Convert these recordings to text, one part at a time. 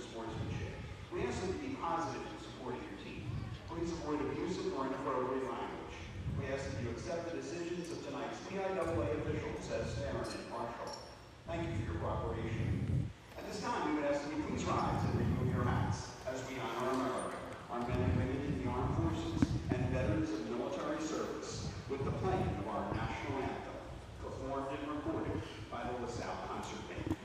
of sportsmanship. We ask that you be positive in supporting your team. Please avoid abusive or inappropriate language. We ask that you accept the decisions of tonight's PIAA officials as fair and impartial. Thank you for your cooperation. At this time, we would ask that you please rise and remove your hats as we honor America, our men and women in the armed forces, and veterans of military service with the playing of our national anthem, performed and recorded by the Salle Concert Band.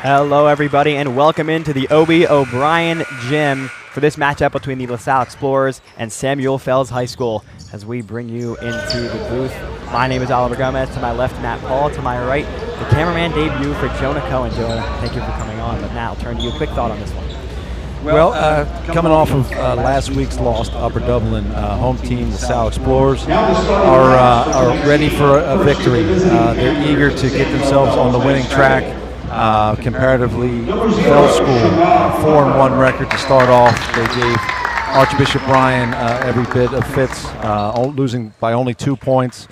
Hello, everybody, and welcome into the Obie O'Brien Gym for this matchup between the LaSalle Explorers and Samuel Fels High School. As we bring you into the booth, my name is Oliver Gomez. To my left, Matt Paul. To my right, the cameraman debut for Jonah Cohen. Jonah, thank you for coming on. But Matt, I'll turn to you. Quick thought on this one. Well, coming off of last week's loss to Upper Dublin, home team, the Salle Explorers, are ready for a victory. They're eager to get themselves on the winning track. Comparatively, Fels School, 4-1 record to start off. They gave Archbishop Bryan every bit of fits, losing by only 2 points.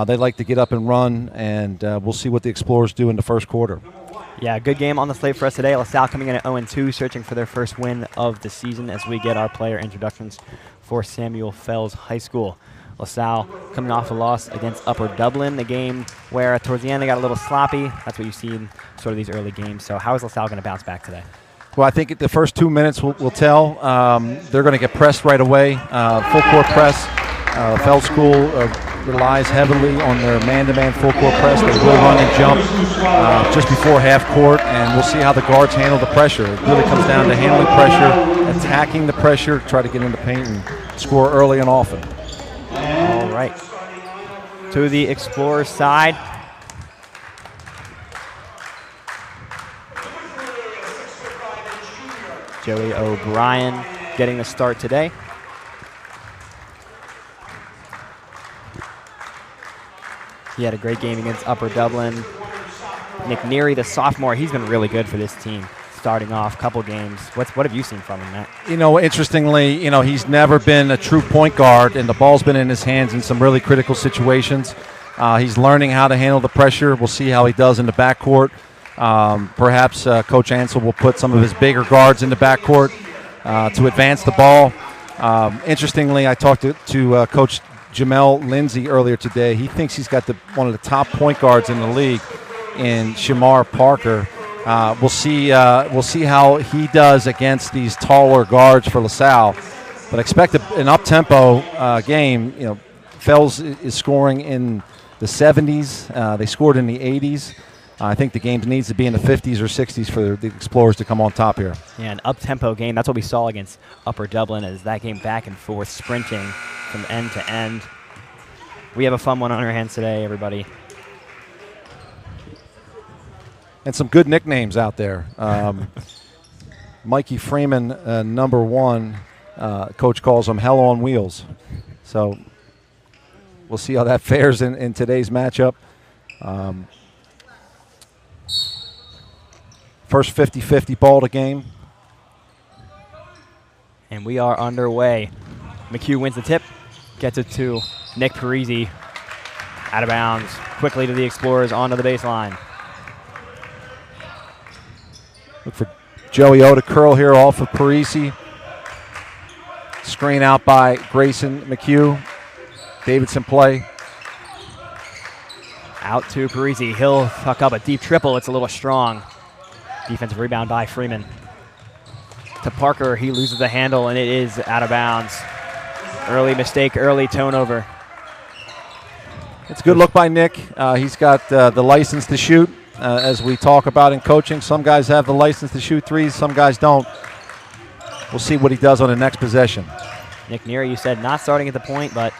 They like to get up and run, and we'll see what the Explorers do in the first quarter. Yeah, good game on the slate for us today. LaSalle coming in at 0-2, searching for their first win of the season as we get our player introductions for Samuel Fels High School. LaSalle coming off a loss against Upper Dublin, the game where towards the end they got a little sloppy. That's what you see in sort of these early games. So how is LaSalle going to bounce back today? Well, I think the first 2 minutes will tell. They're going to get pressed right away, full court press. Fels School relies heavily on their man-to-man full court press. They will run and jump just before half court, and we'll see how the guards handle the pressure. It really comes down to handling pressure, attacking the pressure, try to get in the paint and score early and often. All right. To the Explorers side. Joey O'Brien getting the start today. He had a great game against Upper Dublin. Nick Neary, the sophomore, he's been really good for this team. Starting off, couple games. What have you seen from him, Matt? Interestingly, he's never been a true point guard, and the ball's been in his hands in some really critical situations. He's learning how to handle the pressure. We'll see how he does in the backcourt. Perhaps Coach Ansel will put some of his bigger guards in the backcourt to advance the ball. Interestingly, I talked to Coach Jamel Lindsay earlier today. He thinks he's got one of the top point guards in the league in Shamar Parker. We'll see how he does against these taller guards for LaSalle. But expect an up-tempo game. Fels is scoring in the 70s. They scored in the 80s. I think the game needs to be in the 50s or 60s for the Explorers to come on top here. Yeah, an up-tempo game. That's what we saw against Upper Dublin, as that game back and forth, sprinting from end to end. We have a fun one on our hands today, everybody. And some good nicknames out there. Mikey Freeman, number 1, coach calls him Hell on Wheels. So we'll see how that fares in today's matchup. First 50-50 ball to game. And we are underway. McHugh wins the tip, gets it to Nick Parisi. Out of bounds, quickly to the Explorers, onto the baseline. Look for Joey O to curl here off of Parisi. Screen out by Grayson McHugh. Davidson play. Out to Parisi. He'll tuck up a deep triple. It's a little strong. Defensive rebound by Freeman. To Parker. He loses the handle, and it is out of bounds. Early mistake, early turnover. It's a good look by Nick. He's got the license to shoot. As we talk about in coaching, some guys have the license to shoot threes, some guys don't. We'll see what he does on the next possession. Nick Neary, you said not starting at the point, but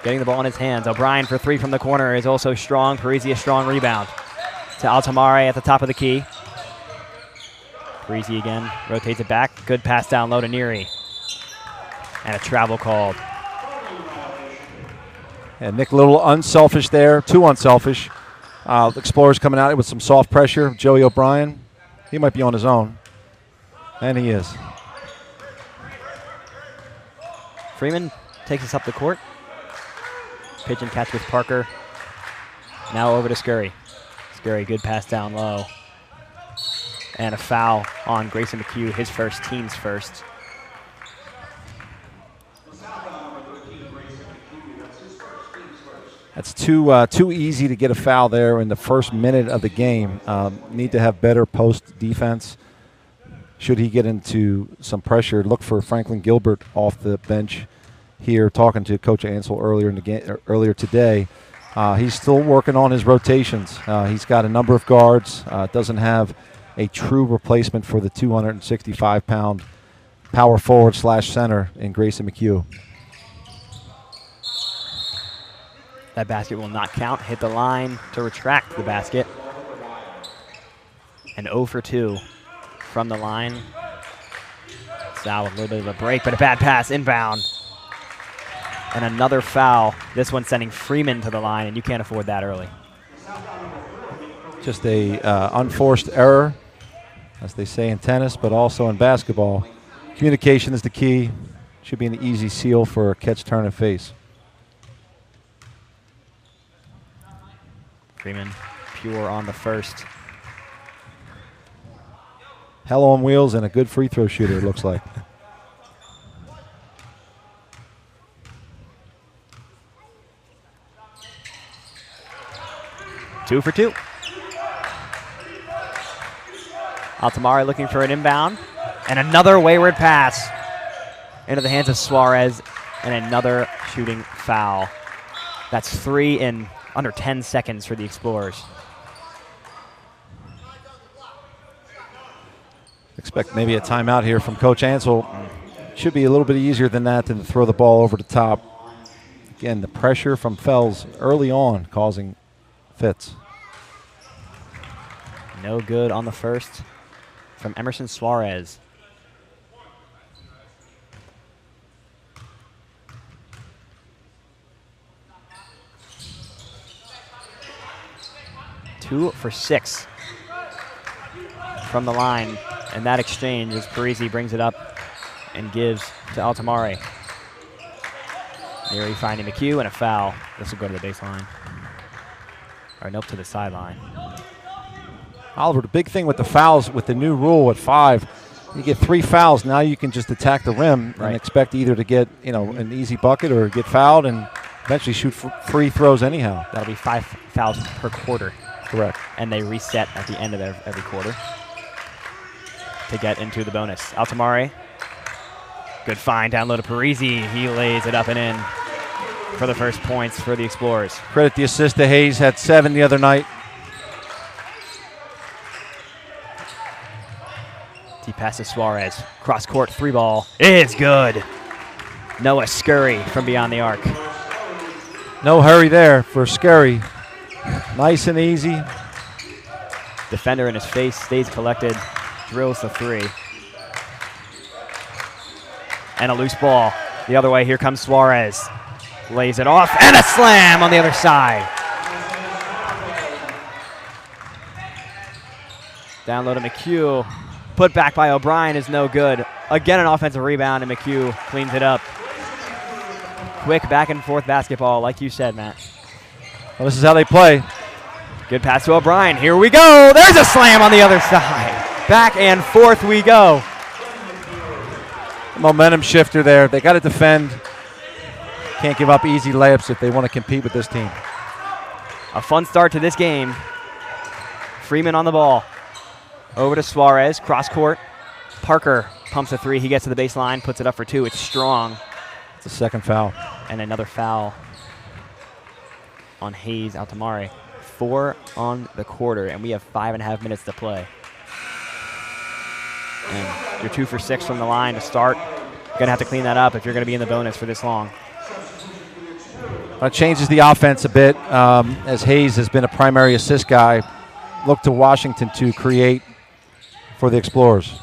getting the ball in his hands. O'Brien for three from the corner is also strong. Parisi a strong rebound. To Altamare at the top of the key. Parisi again rotates it back. Good pass down low to Neary. And a travel called. And Nick a little unselfish there, too unselfish. Explorers coming out with some soft pressure. Joey O'Brien, he might be on his own. And he is. Freeman takes us up the court. Pitch and catch with Parker. Now over to Scurry. Scurry, good pass down low. And a foul on Grayson McHugh, his first, team's first. That's too easy to get a foul there in the first minute of the game. Need to have better post defense. Should he get into some pressure, look for Franklin Gilbert off the bench here. Talking to Coach Ansel earlier in the game, earlier today, he's still working on his rotations. He's got a number of guards. Doesn't have a true replacement for the 265-pound power forward / center in Grayson McHugh. That basket will not count. Hit the line to retract the basket. And 0 for 2 from the line. Salle with a little bit of a break, but a bad pass inbound. And another foul. This one sending Freeman to the line, and you can't afford that early. Just a unforced error, as they say in tennis, but also in basketball. Communication is the key. Should be an easy seal for a catch, turn, and face. Freeman pure on the first. Hell on wheels and a good free throw shooter, it looks like. Two for 2. Altamare looking for an inbound. And another wayward pass into the hands of Suarez. And another shooting foul. That's 3 in under 10 seconds for the Explorers. Expect maybe a timeout here from Coach Ansel. Should be a little bit easier than that than to throw the ball over the top. Again, the pressure from Fels early on causing fits. No good on the first from Emerson Suarez. Two for 6 from the line. And that exchange as Parisi brings it up and gives to Altamare. Neary finding McHugh and a foul. This will go to the baseline. Or nope, to the sideline. Oliver, the big thing with the fouls, with the new rule at 5, you get 3 fouls. Now you can just attack the rim and expect either to get an easy bucket or get fouled and eventually shoot free throws anyhow. That'll be 5 fouls per quarter. Correct. And they reset at the end of every quarter to get into the bonus. Altamare, good find down low to Parisi. He lays it up and in for the first points for the Explorers. Credit the assist to Hayes, had 7 the other night. Deep pass to Suarez. Cross court 3 ball. It's good. Noah Scurry from beyond the arc. No hurry there for Scurry. Nice and easy. Defender in his face, stays collected, drills the 3. And a loose ball. The other way, here comes Suarez. Lays it off, and a slam on the other side. Down low to McHugh. Put back by O'Brien is no good. Again, an offensive rebound, and McHugh cleans it up. Quick back and forth basketball, like you said, Matt. Well, this is how they play. Good pass to O'Brien. Here we go. There's a slam on the other side. Back and forth we go. momentum shifter there. They got to defend. Can't give up easy layups if they want to compete with this team. A fun start to this game. Freeman on the ball. Over to Suarez, cross court. Parker pumps a three. He gets to the baseline, puts it up for two. It's strong. It's a second foul. And another foul on Hayes Altamare. 4 on the quarter, and we have 5.5 minutes to play. And you're 2 for 6 from the line to start. You're going to have to clean that up if you're going to be in the bonus for this long. It changes the offense a bit, as Hayes has been a primary assist guy. Look to Washington to create for the Explorers.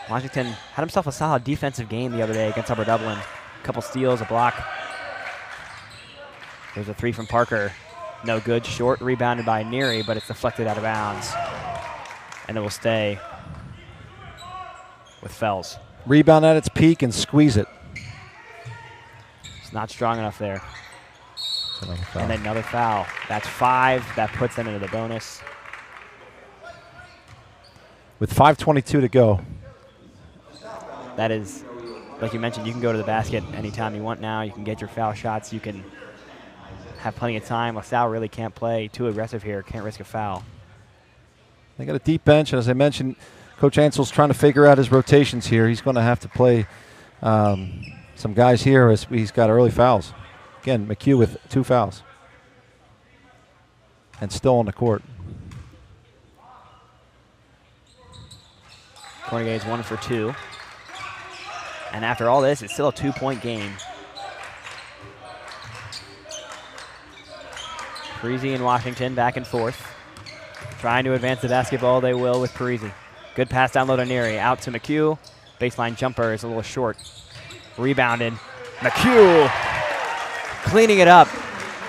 Washington had himself a solid defensive game the other day against Upper Dublin. A couple steals, a block. There's a three from Parker. No good. Short, rebounded by Neary, but it's deflected out of bounds. And it will stay with Fels. Rebound at its peak and squeeze it. It's not strong enough there. And another foul. That's 5. That puts them into the bonus. With 5:22 to go. That is, like you mentioned, you can go to the basket anytime you want now. You can get your foul shots. You can have plenty of time. LaSalle really can't play too aggressive here. Can't risk a foul. They got a deep bench. As I mentioned, Coach Ansel's trying to figure out his rotations here. He's going to have to play some guys here as he's got early fouls. Again, McHugh with 2 fouls. And still on the court. Cornegay is 1 for 2. And after all this, it's still a 2-point game. Parisi and Washington back and forth. Trying to advance the basketball, they will with Parisi. Good pass down low to Neary. Out to McHugh. Baseline jumper is a little short. Rebounded. McHugh cleaning it up,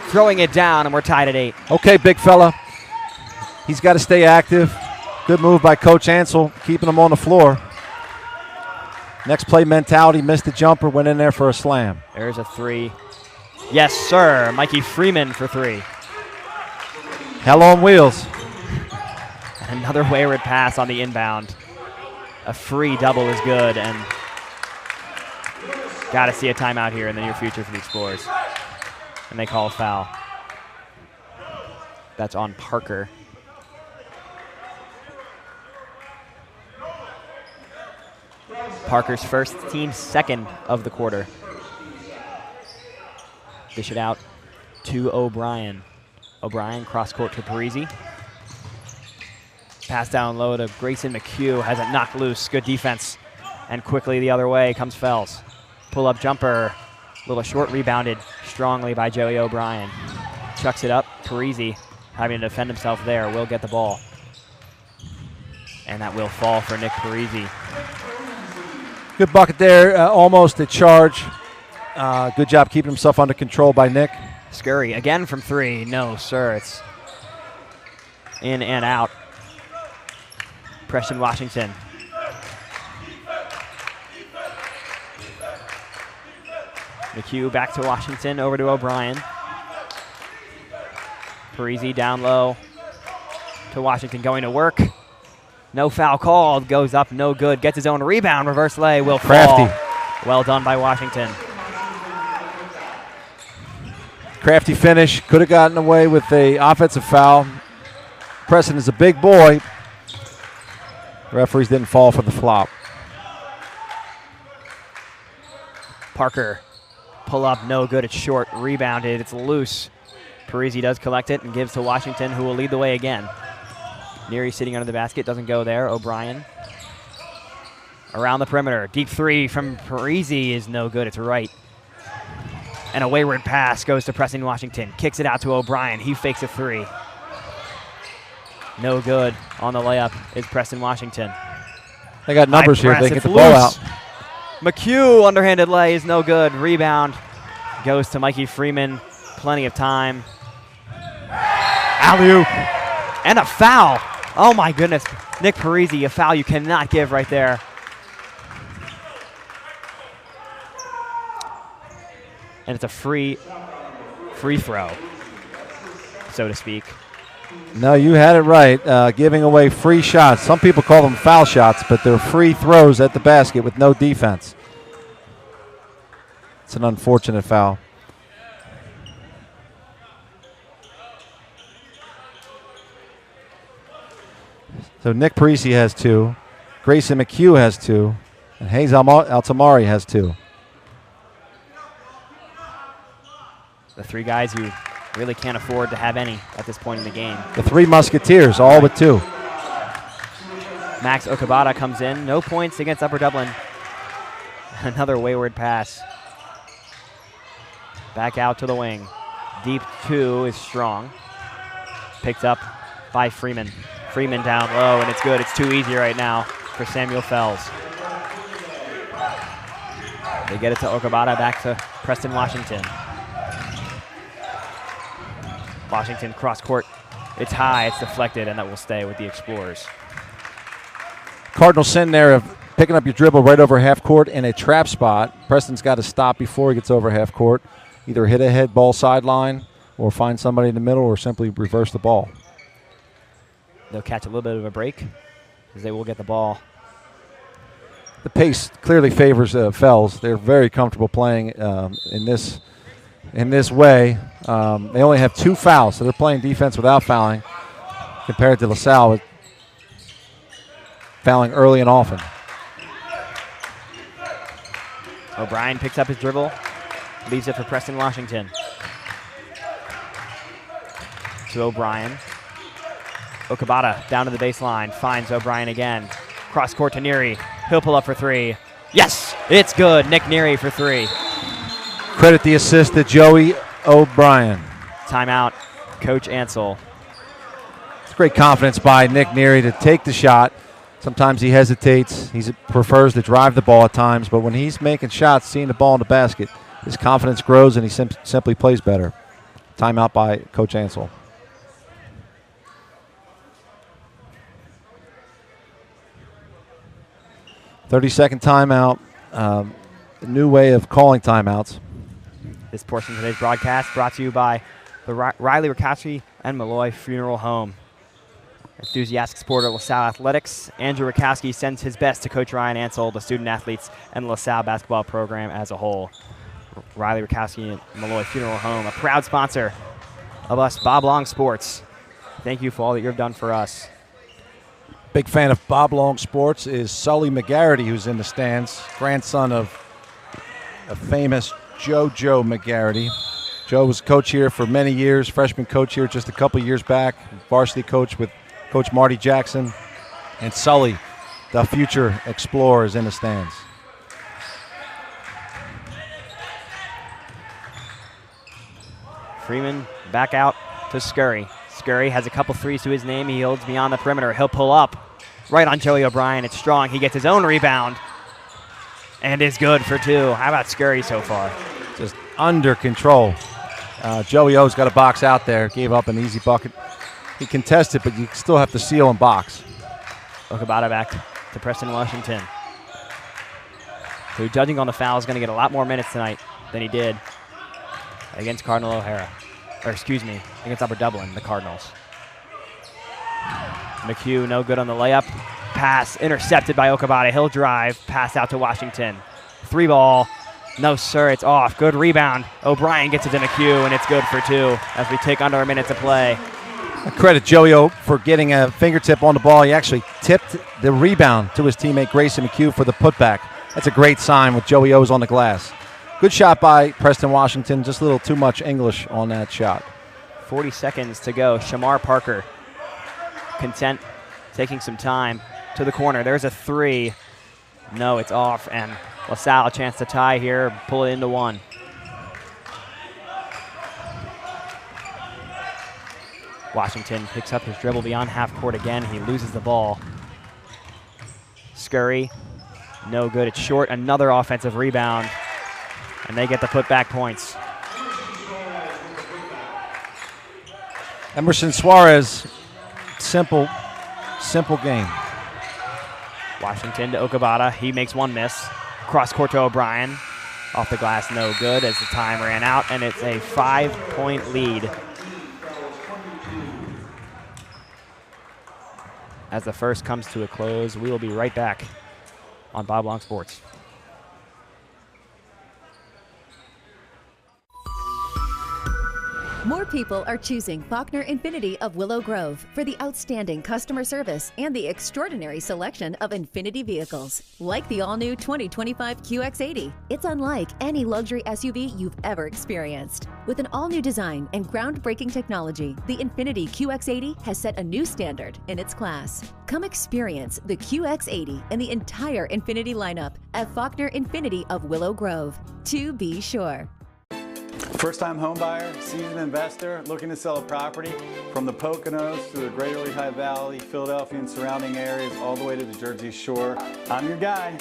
throwing it down, and we're tied at 8. Okay, big fella. He's got to stay active. Good move by Coach Ansel, keeping him on the floor. Next play mentality, missed the jumper, went in there for a slam. There's a 3. Yes, sir. Mikey Freeman for 3. Hell on wheels. And another wayward pass on the inbound. A free double is good, and got to see a timeout here in the near future for the Explorers. And they call a foul. That's on Parker. Parker's first, team second of the quarter. Dish it out to O'Brien. O'Brien cross court to Parisi. Pass down low to Grayson McHugh. Has it knocked loose. Good defense. And quickly the other way comes Fels. Pull up jumper. Little short rebounded strongly by Joey O'Brien. Chucks it up. Parisi having to defend himself there. Will get the ball. And that will fall for Nick Parisi. Good bucket there, almost a charge. Good job keeping himself under control by Nick. Scurry again from 3. No, sir. It's in and out. Preston Washington. McHugh back to Washington, over to O'Brien. Parisi down low to Washington, going to work. No foul called, goes up, no good. Gets his own rebound, reverse lay, will fall. Crafty. Well done by Washington. Crafty finish, could have gotten away with a offensive foul. Preston is a big boy. Referees didn't fall for the flop. Parker, pull up, no good, it's short, rebounded, it's loose. Parisi does collect it and gives to Washington, who will lead the way again. Neary sitting under the basket, doesn't go there. O'Brien around the perimeter. Deep 3 from Parisi is no good, it's right. And a wayward pass goes to Preston Washington. Kicks it out to O'Brien, he fakes a 3. No good on the layup is Preston Washington. They got numbers here, they get the ball out. McHugh, underhanded lay is no good. Rebound goes to Mikey Freeman, plenty of time. Alley-oop, and a foul. Oh my goodness, Nick Parisi, a foul you cannot give right there. And it's a free throw, so to speak. No, you had it right, giving away free shots. Some people call them foul shots, but they're free throws at the basket with no defense. It's an unfortunate foul. So Nick Parisi has 2. Grayson McHugh has 2. And Hayes Altamari has 2. The 3 guys who really can't afford to have any at this point in the game. The 3 Musketeers, all with 2. Max Okabata comes in. No points against Upper Dublin. Another wayward pass. Back out to the wing. Deep 2 is strong. Picked up by Freeman. Freeman down low, and it's good. It's too easy right now for Samuel Fels. They get it to Okabata, back to Preston Washington. Washington cross court. It's high, it's deflected, and that will stay with the Explorers. Cardinals sitting there picking up your dribble right over half court in a trap spot. Preston's got to stop before he gets over half court. Either hit a head ball sideline or find somebody in the middle or simply reverse the ball. They'll catch a little bit of a break as they will get the ball. The pace clearly favors Fels. They're very comfortable playing in this way. They only have 2 fouls, so they're playing defense without fouling compared to LaSalle with fouling early and often. O'Brien picks up his dribble, leaves it for Preston Washington. To O'Brien. Okabata down to the baseline, finds O'Brien again. Cross court to Neary. He'll pull up for 3. Yes, it's good. Nick Neary for 3. Credit the assist to Joey O'Brien. Timeout, Coach Ansel. It's great confidence by Nick Neary to take the shot. Sometimes he hesitates. He prefers to drive the ball at times, but when he's making shots, seeing the ball in the basket, his confidence grows and he simply plays better. Timeout by Coach Ansel. 30-second timeout. A new way of calling timeouts. This portion of today's broadcast brought to you by the Riley Rakowski and Malloy Funeral Home. Enthusiastic supporter of LaSalle Athletics, Andrew Rakowski sends his best to Coach Ryan Ansel, the student athletes, and the LaSalle basketball program as a whole. Riley Rakowski and Malloy Funeral Home, a proud sponsor of us, Bob Long Sports. Thank you for all that you've done for us. Big fan of Bob Long Sports is Sully McGarity, who's in the stands, grandson of a famous Joe McGarity. Joe was coach here for many years, freshman coach here just a couple years back, varsity coach with Coach Marty Jackson. And Sully, the future Explorer, is in the stands. Freeman back out to Scurry. Scurry has a couple 3s to his name. He holds beyond the perimeter. He'll pull up right on Joey O'Brien. It's strong. He gets his own rebound and is good for 2. How about Scurry so far? Just under control. Joey O's got a box out there. Gave up an easy bucket. He contested, but you still have to seal and box. Okabata back to Preston Washington, who, judging on the foul, is going to get a lot more minutes tonight than he did against Cardinal O'Hara. Or excuse me, against Upper Dublin, the Cardinals. McHugh, no good on the layup. Pass intercepted by Okabata. He'll drive, pass out to Washington. 3 ball. No, sir, it's off. Good rebound. O'Brien gets it to McHugh, and it's good for 2 as we take under a minute to play. I credit Joey O for getting a fingertip on the ball. He actually tipped the rebound to his teammate Grayson McHugh for the putback. That's a great sign with Joey O's on the glass. Good shot by Preston Washington. Just a little too much English on that shot. 40 seconds to go. Shamar Parker, content, taking some time to the corner. There's a 3. No, it's off, and LaSalle a chance to tie here, pull it into 1. Washington picks up his dribble beyond half court again. He loses the ball. Scurry, no good. It's short. Another offensive rebound, and they get the putback points. Emerson Suarez, simple game. Washington to Okabata. He makes 1 miss. Cross court to O'Brien. Off the glass, no good as the time ran out, and it's a 5-point lead. As the first comes to a close, we will be right back on Bob Long Sports. More people are choosing Faulkner Infiniti of Willow Grove for the outstanding customer service and the extraordinary selection of Infiniti vehicles. Like the all-new 2025 QX80, it's unlike any luxury SUV you've ever experienced. With an all-new design and groundbreaking technology, the Infiniti QX80 has set a new standard in its class. Come experience the QX80 and the entire Infiniti lineup at Faulkner Infiniti of Willow Grove. To be sure. First-time homebuyer, seasoned investor, looking to sell a property from the Poconos to the Greater Lehigh Valley, Philadelphia and surrounding areas, all the way to the Jersey Shore. I'm your guy.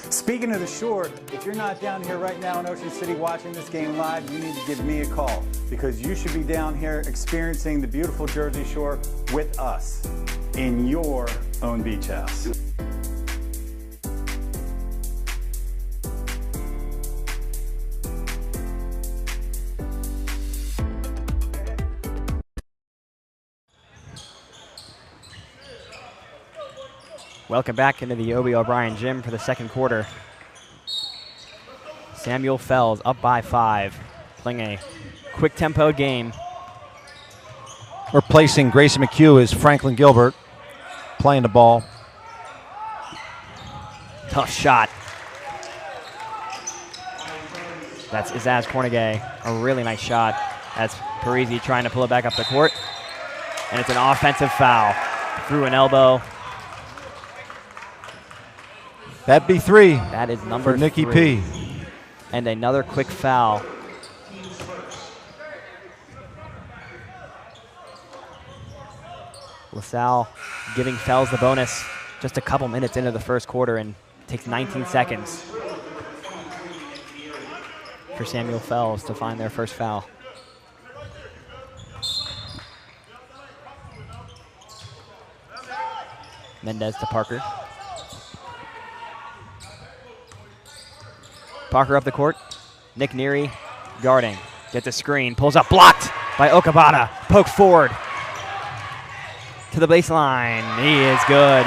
Speaking of the shore, if you're not down here right now in Ocean City watching this game live, you need to give me a call because you should be down here experiencing the beautiful Jersey Shore with us in your own beach house. Welcome back into the O.B. O'Brien gym for the second quarter. Samuel Fels up by 5, playing a quick tempo game. Replacing Grayson McHugh is Franklin Gilbert, playing the ball. Tough shot. That's Izaz Cornegay, a really nice shot. That's Parisi trying to pull it back up the court. And it's an offensive foul. Through an elbow. That'd be 3. That is number for Nikki 3. P. And another quick foul. LaSalle giving Fels the bonus just a couple minutes into the first quarter, and takes 19 seconds for Samuel Fels to find their first foul. Mendez to Parker. Parker up the court. Nick Neary guarding. Gets a screen. Pulls up. Blocked by Okabata. Poke forward to the baseline. He is good.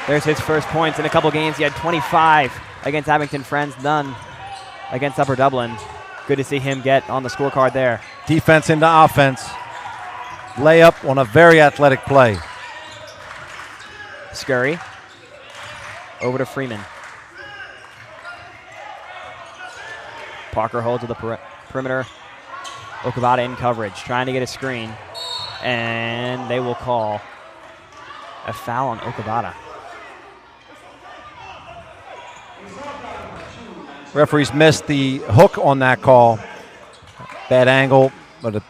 There's his first points in a couple games. He had 25 against Abington Friends, none against Upper Dublin. Good to see him get on the scorecard there. Defense into offense. Layup on a very athletic play. Scurry over to Freeman. Parker holds to the perimeter. Okabata in coverage, trying to get a screen. And they will call a foul on Okabata. Referees missed the hook on that call. Bad angle, but a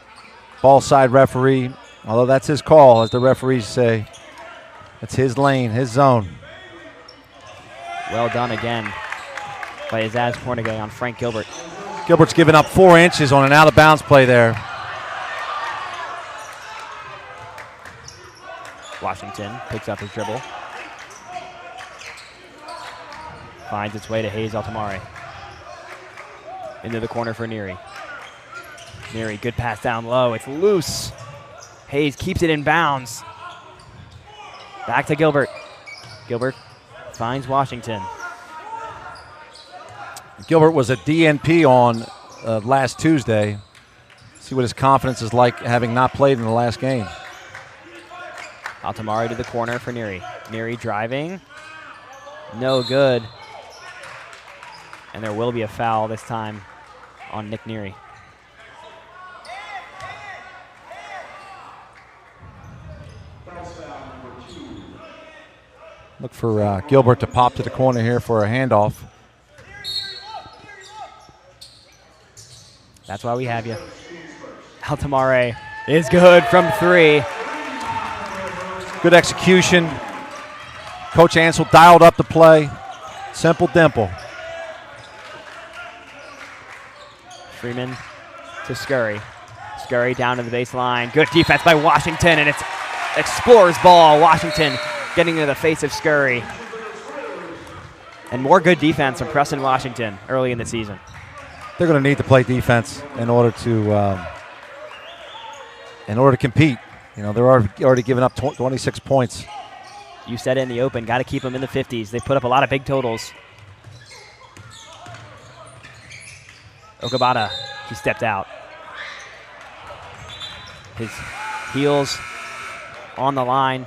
ball side referee, although that's his call, as the referees say. It's his lane, his zone. Well done again by Izaz Cornegay on Frank Gilbert. Gilbert's given up 4 inches on an out-of-bounds play there. Washington picks up his dribble. Finds its way to Hayes Altamare. Into the corner for Neary. Neary, good pass down low. It's loose. Hayes keeps it in bounds. Back to Gilbert. Gilbert finds Washington. Gilbert was a DNP on last Tuesday. See what his confidence is like having not played in the last game. Altamare to the corner for Neary. Neary driving. No good. And there will be a foul this time on Nick Neary. Look for Gilbert to pop to the corner here for a handoff. That's why we have you. Altamare is good from 3. Good execution. Coach Ansel dialed up the play. Simple dimple. Freeman to Scurry. Scurry down to the baseline. Good defense by Washington, and it's Explorers ball. Washington getting into the face of Scurry. And more good defense from Preston Washington early in the season. They're going to need to play defense in order to compete. You know, they're already giving up 26 points. You said it in the open, got to keep them in the 50s. They put up a lot of big totals. Okabata, he stepped out. his heels on the line,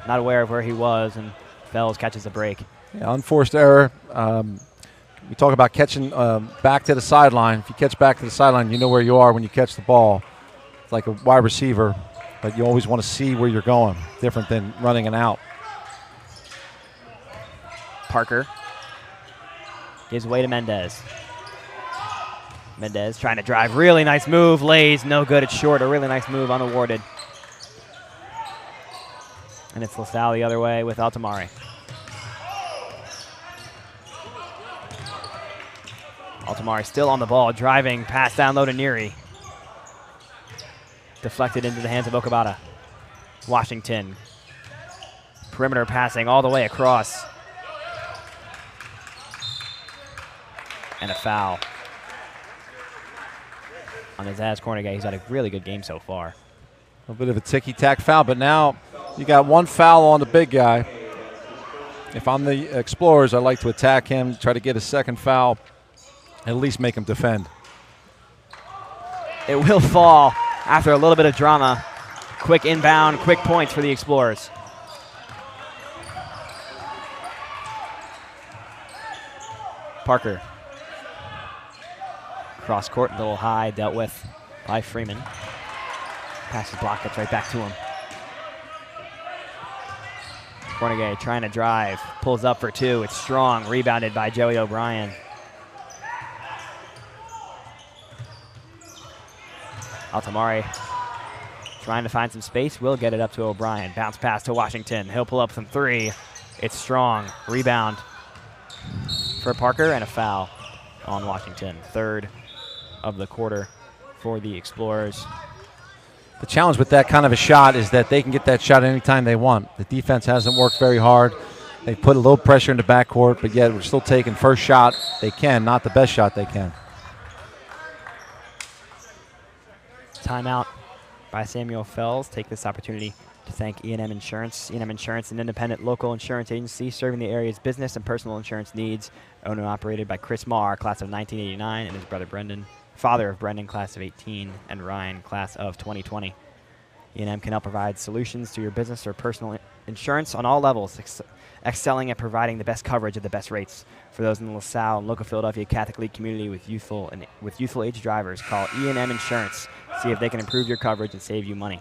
not aware of where he was, and Fels catches a break. Yeah, unforced error. We talk about catching back to the sideline. If you catch back to the sideline, you know where you are when you catch the ball. It's like a wide receiver, but you always want to see where you're going, different than running an out. Parker gives way to Mendez. Mendez trying to drive. Really nice move. Lays. No good. It's short. A really nice move unawarded. And it's LaSalle the other way with Altamari. Altamari still on the ball. Driving. Pass down low to Neary. Deflected into the hands of Okabata. Washington. Perimeter passing all the way across. And a foul on his ass corner guy. He's had a really good game so far. A bit of a ticky-tack foul, but now you got one foul on the big guy. If I'm the Explorers, I like to attack him, try to get a second foul, at least make him defend. It will fall after a little bit of drama. Quick inbound, quick points for the Explorers. Parker. Cross court, a little high, dealt with by Freeman. Passes block, gets right back to him. Cornegay trying to drive, pulls up for two. It's strong, rebounded by Joey O'Brien. Altamari trying to find some space, will get it up to O'Brien. Bounce pass to Washington. He'll pull up from three. It's strong, rebound for Parker, and a foul on Washington. Third of the quarter for the Explorers. The challenge with that kind of a shot is that they can get that shot anytime they want. The defense hasn't worked very hard. They put a little pressure in the backcourt, but yet we're still taking first shot they can, not the best shot they can. Timeout by Samuel Fels. Take this opportunity to thank E&M Insurance. E&M Insurance, an independent local insurance agency serving the area's business and personal insurance needs. Owned and operated by Chris Marr, class of 1989, and his brother Brendan. Father of Brendan, class of 18, and Ryan, class of 2020. E&M can help provide solutions to your business or personal insurance on all levels, excelling at providing the best coverage at the best rates. For those in the LaSalle and local Philadelphia Catholic League community with youthful age drivers, call E&M Insurance. See if they can improve your coverage and save you money.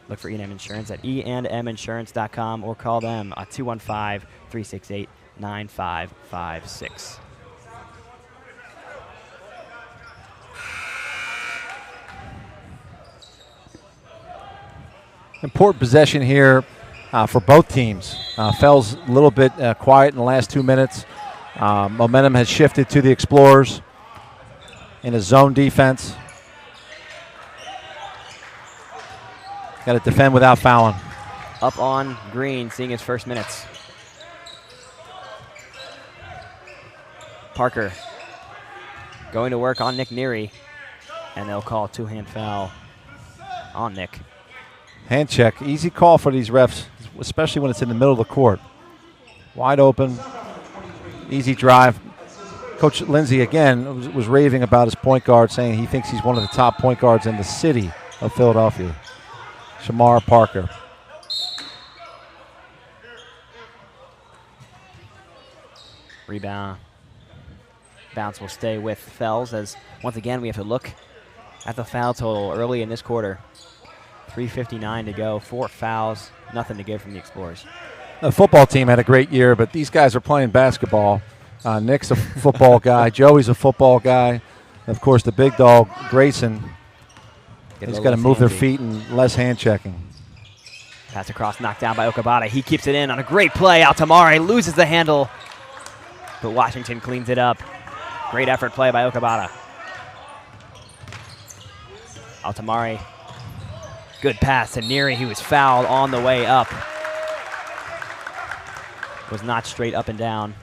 Look for E&M Insurance at enminsurance.com or call them at 215-368-9556. Important possession here for both teams. Fels a little bit quiet in the last 2 minutes. Momentum has shifted to the Explorers in a zone defense. Got to defend without fouling. Up on Green, seeing his first minutes. Parker going to work on Nick Neary, and they'll call a two-hand foul on Nick. Hand check, easy call for these refs, especially when it's in the middle of the court. Wide open, easy drive. Coach Lindsay, again, was raving about his point guard, saying he thinks he's one of the top point guards in the city of Philadelphia. Shamar Parker. Rebound. Bounce will stay with Fels, as once again we have to look at the foul total early in this quarter. 3:59 to go, 4 fouls, nothing to give from the Explorers. The football team had a great year, but these guys are playing basketball. Nick's a football guy. Joey's a football guy. Of course, the big dog, Grayson, he's got to move their feet and less hand checking. Pass across, knocked down by Okabata. He keeps it in on a great play. Altamari loses the handle, but Washington cleans it up. Great effort play by Okabata. Altamari, good pass to Neary. He was fouled on the way up. Was not straight up and down.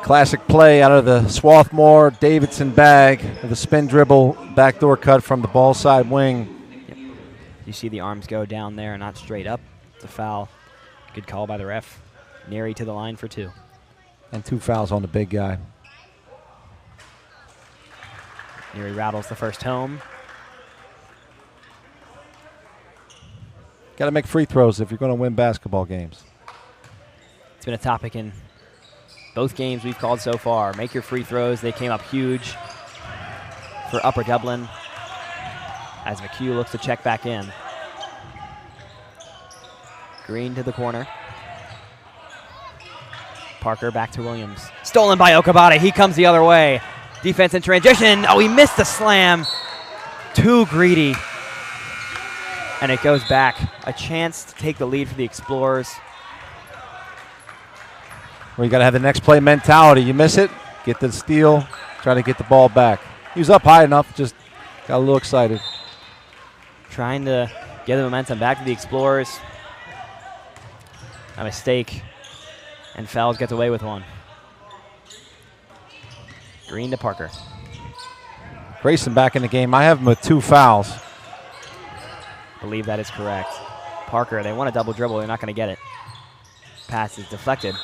Classic play out of the Swarthmore Davidson bag with a spin dribble, backdoor cut from the ball side wing. Yep. You see the arms go down there, not straight up. It's a foul. Good call by the ref. Neary to the line for 2. And 2 fouls on the big guy. Neary rattles the first home. Got to make free throws if you're going to win basketball games. It's been a topic in both games we've called so far. Make your free throws. They came up huge for Upper Dublin as McHugh looks to check back in. Green to the corner. Parker back to Williams. Stolen by Okabate. He comes the other way. Defense in transition. Oh, he missed the slam. Too greedy. And it goes back. A chance to take the lead for the Explorers. Well, you got to have the next play mentality. You miss it, get the steal, try to get the ball back. He was up high enough, just got a little excited. Trying to get the momentum back to the Explorers. A mistake, and Fels gets away with one. Green to Parker. Grayson back in the game. I have him with 2 fouls. Believe that is correct. Parker, they want a double dribble. They're not going to get it. Pass is deflected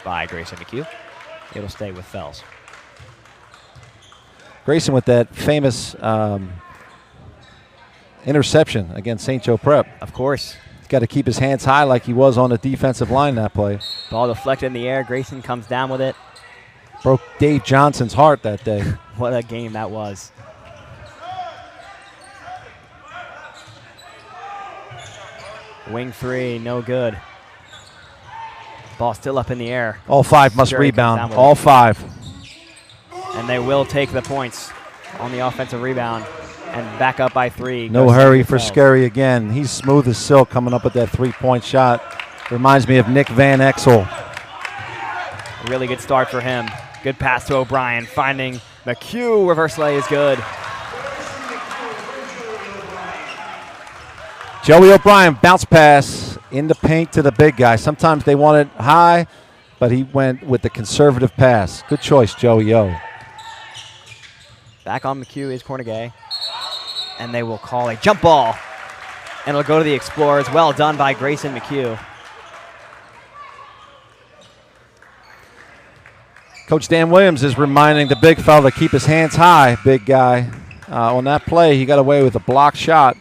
by Grayson McHugh. It'll stay with Fels. Grayson with that famous interception against St. Joe Prep. Of course. He's got to keep his hands high like he was on the defensive line that play. Ball deflected in the air. Grayson comes down with it. Broke Dave Johnson's heart that day. What a game that was. Wing 3, no good. Ball still up in the air. All 5 must Scurry rebound. All 5. And they will take the points on the offensive rebound and back up by 3. No hurry for Scurry again. He's smooth as silk coming up with that 3-point shot. Reminds me of Nick Van Exel. A really good start for him. Good pass to O'Brien, finding McHugh. Reverse lay is good. Joey O'Brien, bounce pass in the paint to the big guy. Sometimes they want it high, but he went with the conservative pass. Good choice, Joey O. Back on McHugh is Cornegay. And they will call a jump ball. And it'll go to the Explorers. Well done by Grayson McHugh. Coach Dan Williams is reminding the big fella to keep his hands high, big guy. On that play, he got away with a block shot.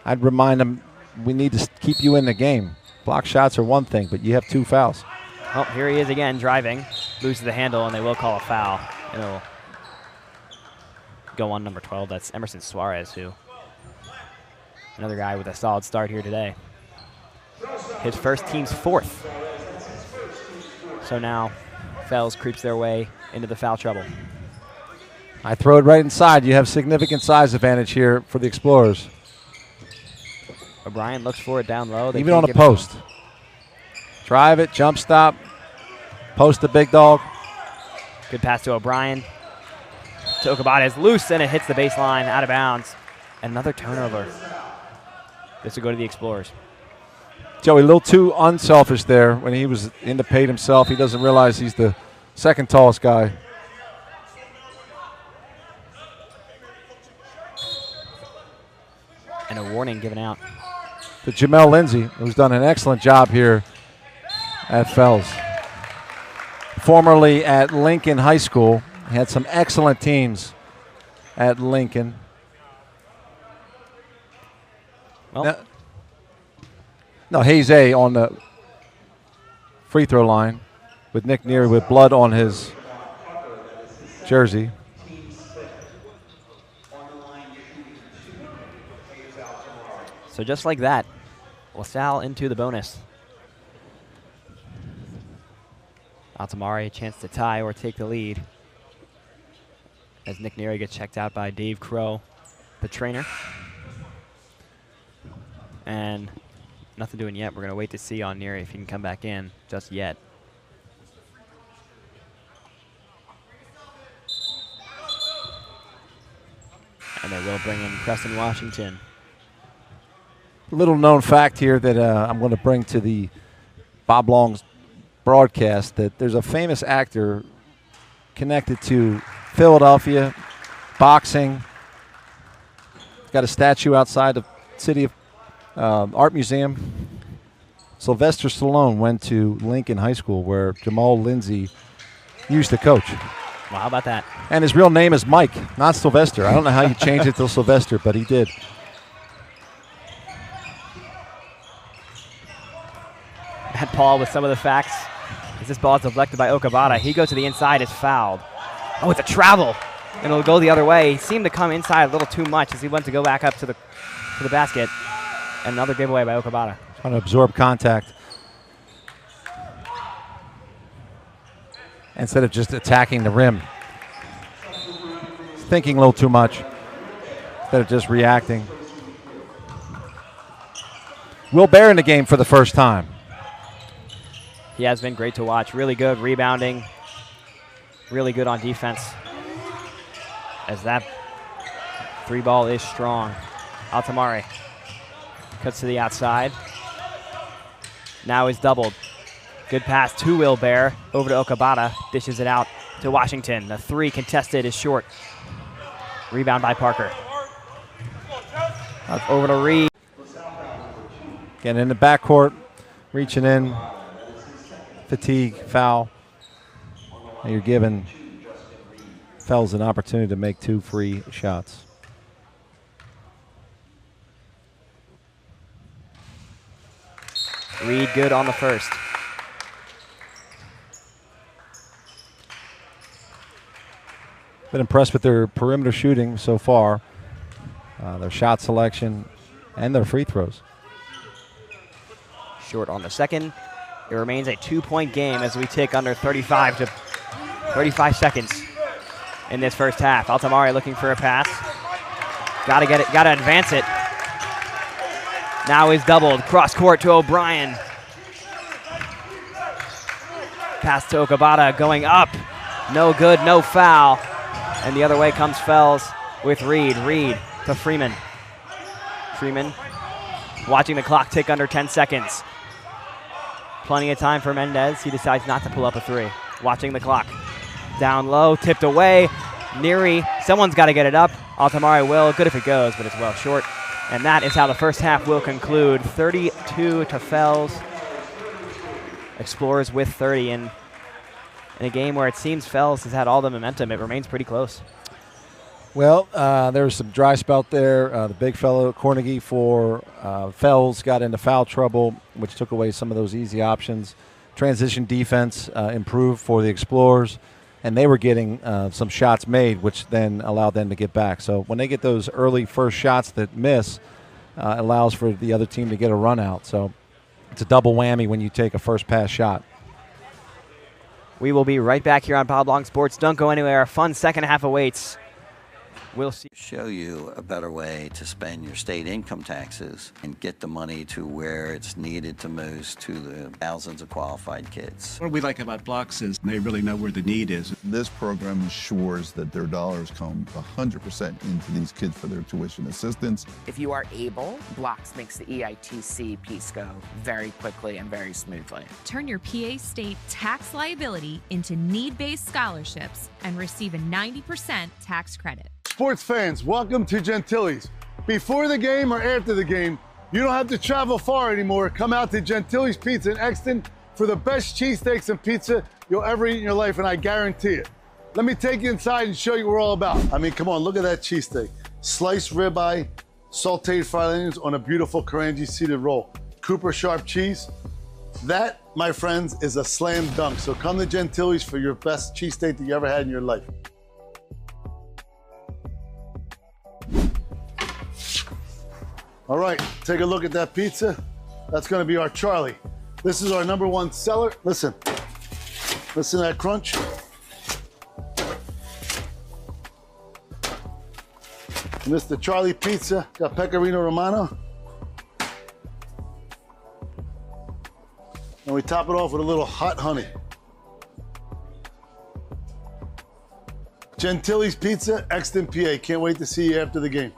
I'd remind him, we need to keep you in the game. Block shots are one thing, but you have 2 fouls. Oh, here he is again, driving. Loses the handle, and they will call a foul. It'll go on number 12. That's Emerson Suarez, who another guy with a solid start here today. His first team's 4th. So now Fels creeps their way into the foul trouble. I throw it right inside. You have significant size advantage here for the Explorers. O'Brien looks for it down low. Even on a post. Drive it, jump stop, post the big dog. Good pass to O'Brien. To Okabate is loose, and it hits the baseline, out of bounds. Another turnover. This will go to the Explorers. Joey, a little too unselfish there when he was in the paint himself. He doesn't realize he's the 2nd tallest guy. And a warning given out. To Jamel Lindsay, who's done an excellent job here at Fels. Formerly at Lincoln High School. He had some excellent teams at Lincoln. Well, no, Hayes A on the free throw line with Nick Neary with blood on his jersey. so just like that, LaSalle into the bonus. Altamari a chance to tie or take the lead as Nick Neary gets checked out by Dave Crow, the trainer. And nothing doing yet. We're going to wait to see on Neary if he can come back in just yet. And they will bring in Preston Washington. Little known fact here that I'm going to bring to the Bob Long's broadcast, that there's a famous actor connected to Philadelphia, boxing. Got a statue outside the City of Art Museum. Sylvester Stallone went to Lincoln High School, where Jamal Lindsay used to coach. Well, how about that? And his real name is Mike, not Sylvester. I don't know how you changed it to Sylvester, but he did. Matt Paul with some of the facts. As this ball is deflected by Okabata, he goes to the inside, is fouled. Oh, it's a travel, and it'll go the other way. He seemed to come inside a little too much as he went to go back up to the basket. And another giveaway by Okabata. Trying to absorb contact instead of just attacking the rim. He's thinking a little too much instead of just reacting. Will Bear in the game for the first time. He has been great to watch. Really good rebounding. Really good on defense. As that 3 ball is strong. Altamare cuts to the outside. Now is doubled. Good pass to Will Bear. Over to Okabata. Dishes it out to Washington. The 3 contested is short. Rebound by Parker. Over to Reed. Getting in the backcourt. Reaching in. Fatigue, foul. And you're giving Fels an opportunity to make 2 free shots. Reed good on the first. Been impressed with their perimeter shooting so far, their shot selection, and their free throws. Short on the second. It remains a 2-point game as we tick under 35 seconds in this first half. Altamare looking for a pass. Gotta get it, gotta advance it. Now is doubled, cross court to O'Brien. Pass to Okabata, going up. No good, no foul. And the other way comes Fels with Reed. Reed to Freeman. Freeman watching the clock tick under 10 seconds. Plenty of time for Mendez. He decides not to pull up a 3. Watching the clock. Down low, tipped away. Neary, someone's got to get it up. Altamare will. Good if it goes, but it's well short. And that is how the first half will conclude. 32 to Fels. Explorers with 30. And in a game where it seems Fels has had all the momentum, it remains pretty close. Well, there was some dry spell there. The big fellow, Cornegie for Fels, got into foul trouble, which took away some of those easy options. Transition defense improved for the Explorers, and they were getting some shots made, which then allowed them to get back. So when they get those early first shots that miss, it allows for the other team to get a run out. So it's a double whammy when you take a first pass shot. We will be right back here on Bob Long Sports. Don't go anywhere. A fun second half awaits. We'll see. Show you a better way to spend your state income taxes and get the money to where it's needed to most to the thousands of qualified kids. What we like about Blocks is they really know where the need is. This program ensures that their dollars come 100% into these kids for their tuition assistance. If you are able, Blocks makes the EITC piece go very quickly and very smoothly. Turn your PA State tax liability into need-based scholarships and receive a 90% tax credit. Sports fans, welcome to Gentili's. Before the game or after the game, you don't have to travel far anymore. Come out to Gentili's Pizza in Exton for the best cheesesteaks and pizza you'll ever eat in your life, and I guarantee it. Let me take you inside and show you what we're all about. I mean, come on, look at that cheesesteak. Sliced ribeye, sauteed fried onions on a beautiful Karanji seeded roll. Cooper sharp cheese. That, my friends, is a slam dunk. So come to Gentili's for your best cheesesteak that you ever had in your life. All right, take a look at that pizza. That's gonna be our Charlie. This is our #1 seller. Listen to that crunch. And this is the Charlie pizza. Got pecorino romano. And we top it off with a little hot honey. Gentili's Pizza, Exton, PA. Can't wait to see you after the game.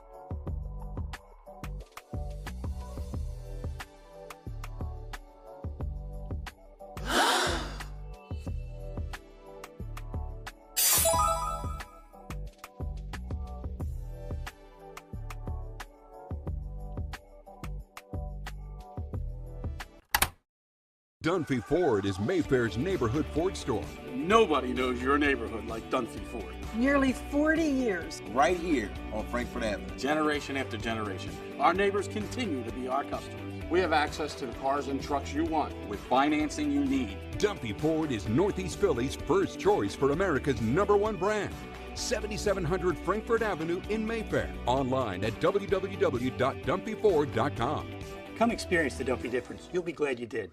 Dunphy Ford is Mayfair's neighborhood Ford store. Nobody knows your neighborhood like Dunphy Ford. Nearly 40 years. Right here on Frankfurt Avenue. Generation after generation. Our neighbors continue to be our customers. We have access to the cars and trucks you want with financing you need. Dunphy Ford is Northeast Philly's first choice for America's #1 brand. 7700 Frankfurt Avenue in Mayfair. Online at www.dunphyford.com. Come experience the Dunphy difference. You'll be glad you did.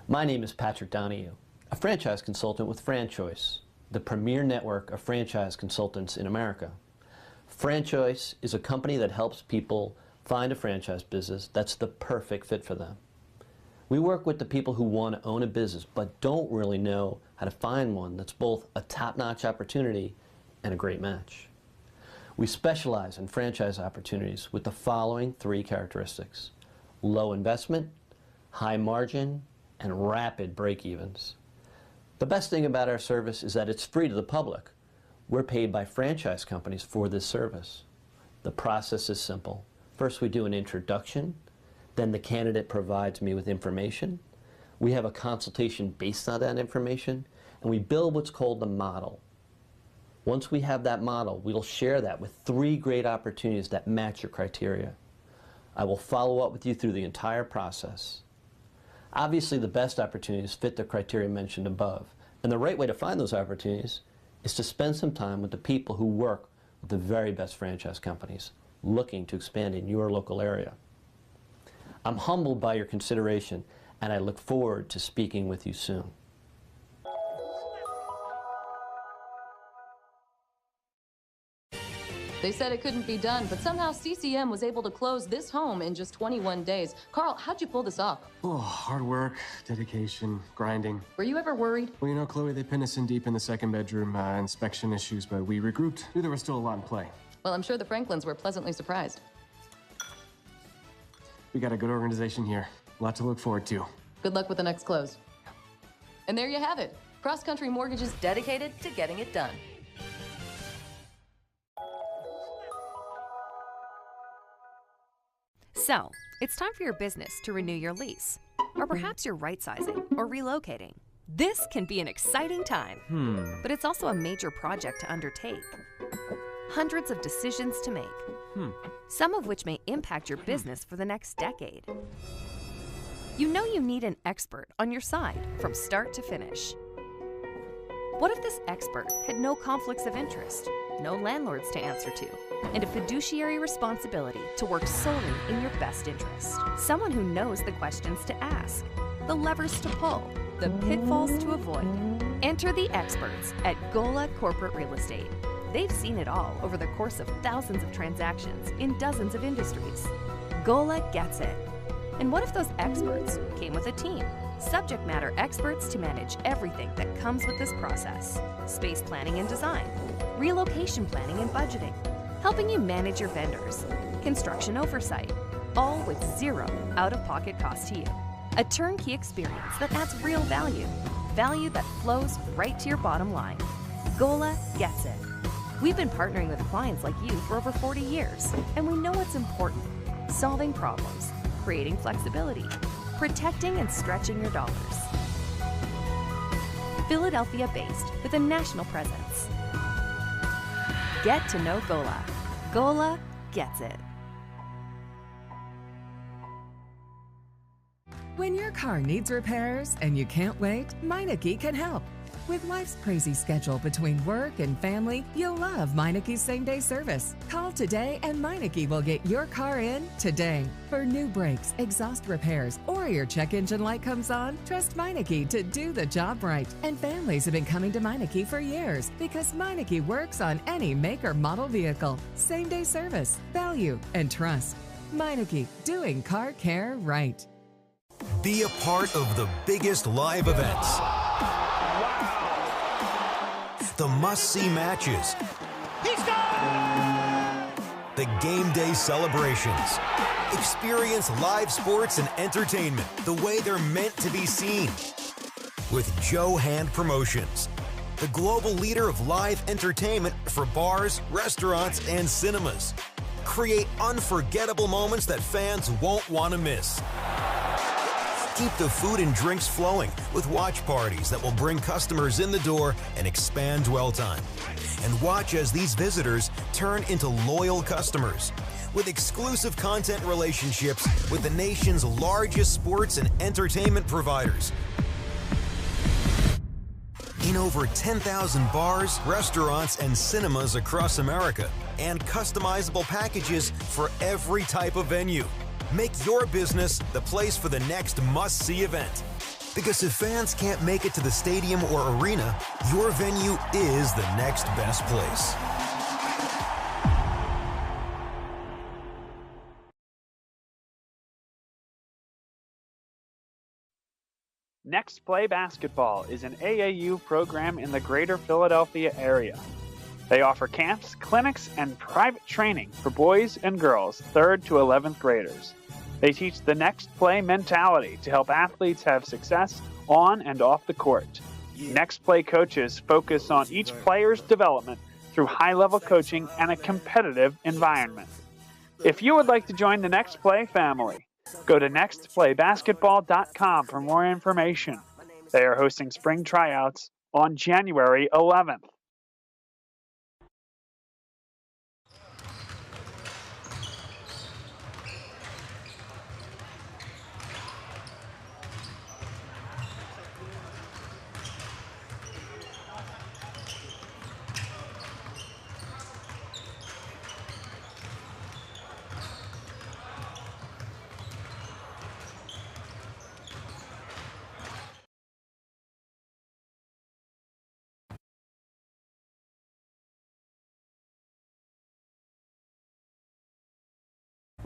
My name is Patrick Donahue, a franchise consultant with FranChoice, the premier network of franchise consultants in America. FranChoice is a company that helps people find a franchise business that's the perfect fit for them. We work with the people who want to own a business but don't really know how to find one that's both a top-notch opportunity and a great match. We specialize in franchise opportunities with the following 3 characteristics: low investment, high margin, and rapid break-evens. The best thing about our service is that it's free to the public. We're paid by franchise companies for this service. The process is simple. First, we do an introduction. Then the candidate provides me with information. We have a consultation based on that information, and we build what's called the model. Once we have that model, we'll share that with 3 great opportunities that match your criteria. I will follow up with you through the entire process. Obviously, the best opportunities fit the criteria mentioned above, and the right way to find those opportunities is to spend some time with the people who work with the very best franchise companies looking to expand in your local area. I'm humbled by your consideration, and I look forward to speaking with you soon. They said it couldn't be done, but somehow CCM was able to close this home in just 21 days. Carl, how'd you pull this off? Oh, hard work, dedication, grinding. Were you ever worried? Well, you know, Chloe, they pinned us in deep in the 2nd bedroom, inspection issues, but we regrouped. Knew there was still a lot in play. Well, I'm sure the Franklins were pleasantly surprised. We got a good organization here. A lot to look forward to. Good luck with the next close. And there you have it. Cross Country Mortgage is dedicated to getting it done. So, it's time for your business to renew your lease. Or perhaps you're right-sizing or relocating. This can be an exciting time, but it's also a major project to undertake. Hundreds of decisions to make, some of which may impact your business for the next decade. You know you need an expert on your side from start to finish. What if this expert had no conflicts of interest, no landlords to answer to, and a fiduciary responsibility to work solely in your best interest? Someone who knows the questions to ask, the levers to pull, the pitfalls to avoid. Enter the experts at Gola Corporate Real Estate. They've seen it all over the course of thousands of transactions in dozens of industries. Gola gets it. And what if those experts came with a team? Subject matter experts to manage everything that comes with this process. Space planning and design, relocation planning and budgeting, helping you manage your vendors, construction oversight, all with 0 out-of-pocket cost to you. A turnkey experience that adds real value, value that flows right to your bottom line. Gola gets it. We've been partnering with clients like you for over 40 years, and we know what's important: solving problems, creating flexibility, protecting and stretching your dollars. Philadelphia-based with a national presence. Get to know Gola. Gola gets it. When your car needs repairs and you can't wait, Meineke can help. With life's crazy schedule between work and family, you'll love Meineke's same-day service. Call today and Meineke will get your car in today. For new brakes, exhaust repairs, or your check engine light comes on, trust Meineke to do the job right. And families have been coming to Meineke for years because Meineke works on any make or model vehicle. Same-day service, value, and trust. Meineke, doing car care right. Be a part of the biggest live events. The must-see matches. The game day celebrations. Experience live sports and entertainment the way they're meant to be seen. With Joe Hand Promotions, the global leader of live entertainment for bars, restaurants, and cinemas. Create unforgettable moments that fans won't want to miss. Keep the food and drinks flowing with watch parties that will bring customers in the door and expand dwell time. And watch as these visitors turn into loyal customers with exclusive content relationships with the nation's largest sports and entertainment providers. In over 10,000 bars, restaurants, and cinemas across America, and customizable packages for every type of venue. Make your business the place for the next must-see event. Because if fans can't make it to the stadium or arena, your venue is the next best place. Next Play Basketball is an AAU program in the greater Philadelphia area. They offer camps, clinics, and private training for boys and girls 3rd to 11th graders. They teach the next play mentality to help athletes have success on and off the court. Next Play coaches focus on each player's development through high-level coaching and a competitive environment. If you would like to join the Next Play family, go to nextplaybasketball.com for more information. They are hosting spring tryouts on January 11th.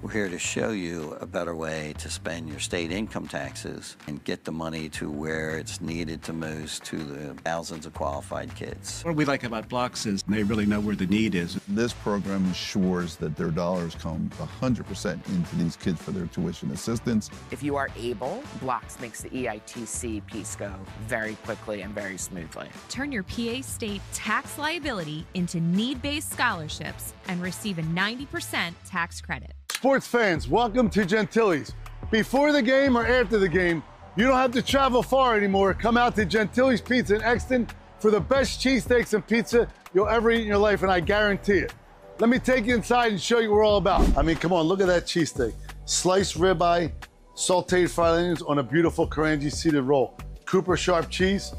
We're here to show you a better way to spend your state income taxes and get the money to where it's needed to most to the thousands of qualified kids. What we like about Blocks is they really know where the need is. This program ensures that their dollars come 100% into these kids for their tuition assistance. If you are able, Blocks makes the EITC piece go very quickly and very smoothly. Turn your PA state tax liability into need-based scholarships and receive a 90% tax credit. Sports fans, welcome to Gentili's. Before the game or after the game, you don't have to travel far anymore. Come out to Gentili's Pizza in Exton for the best cheesesteaks and pizza you'll ever eat in your life, and I guarantee it. Let me take you inside and show you what we're all about. I mean, come on, look at that cheesesteak. Sliced ribeye, sauteed fried onions on a beautiful Karanji seeded roll. Cooper sharp cheese.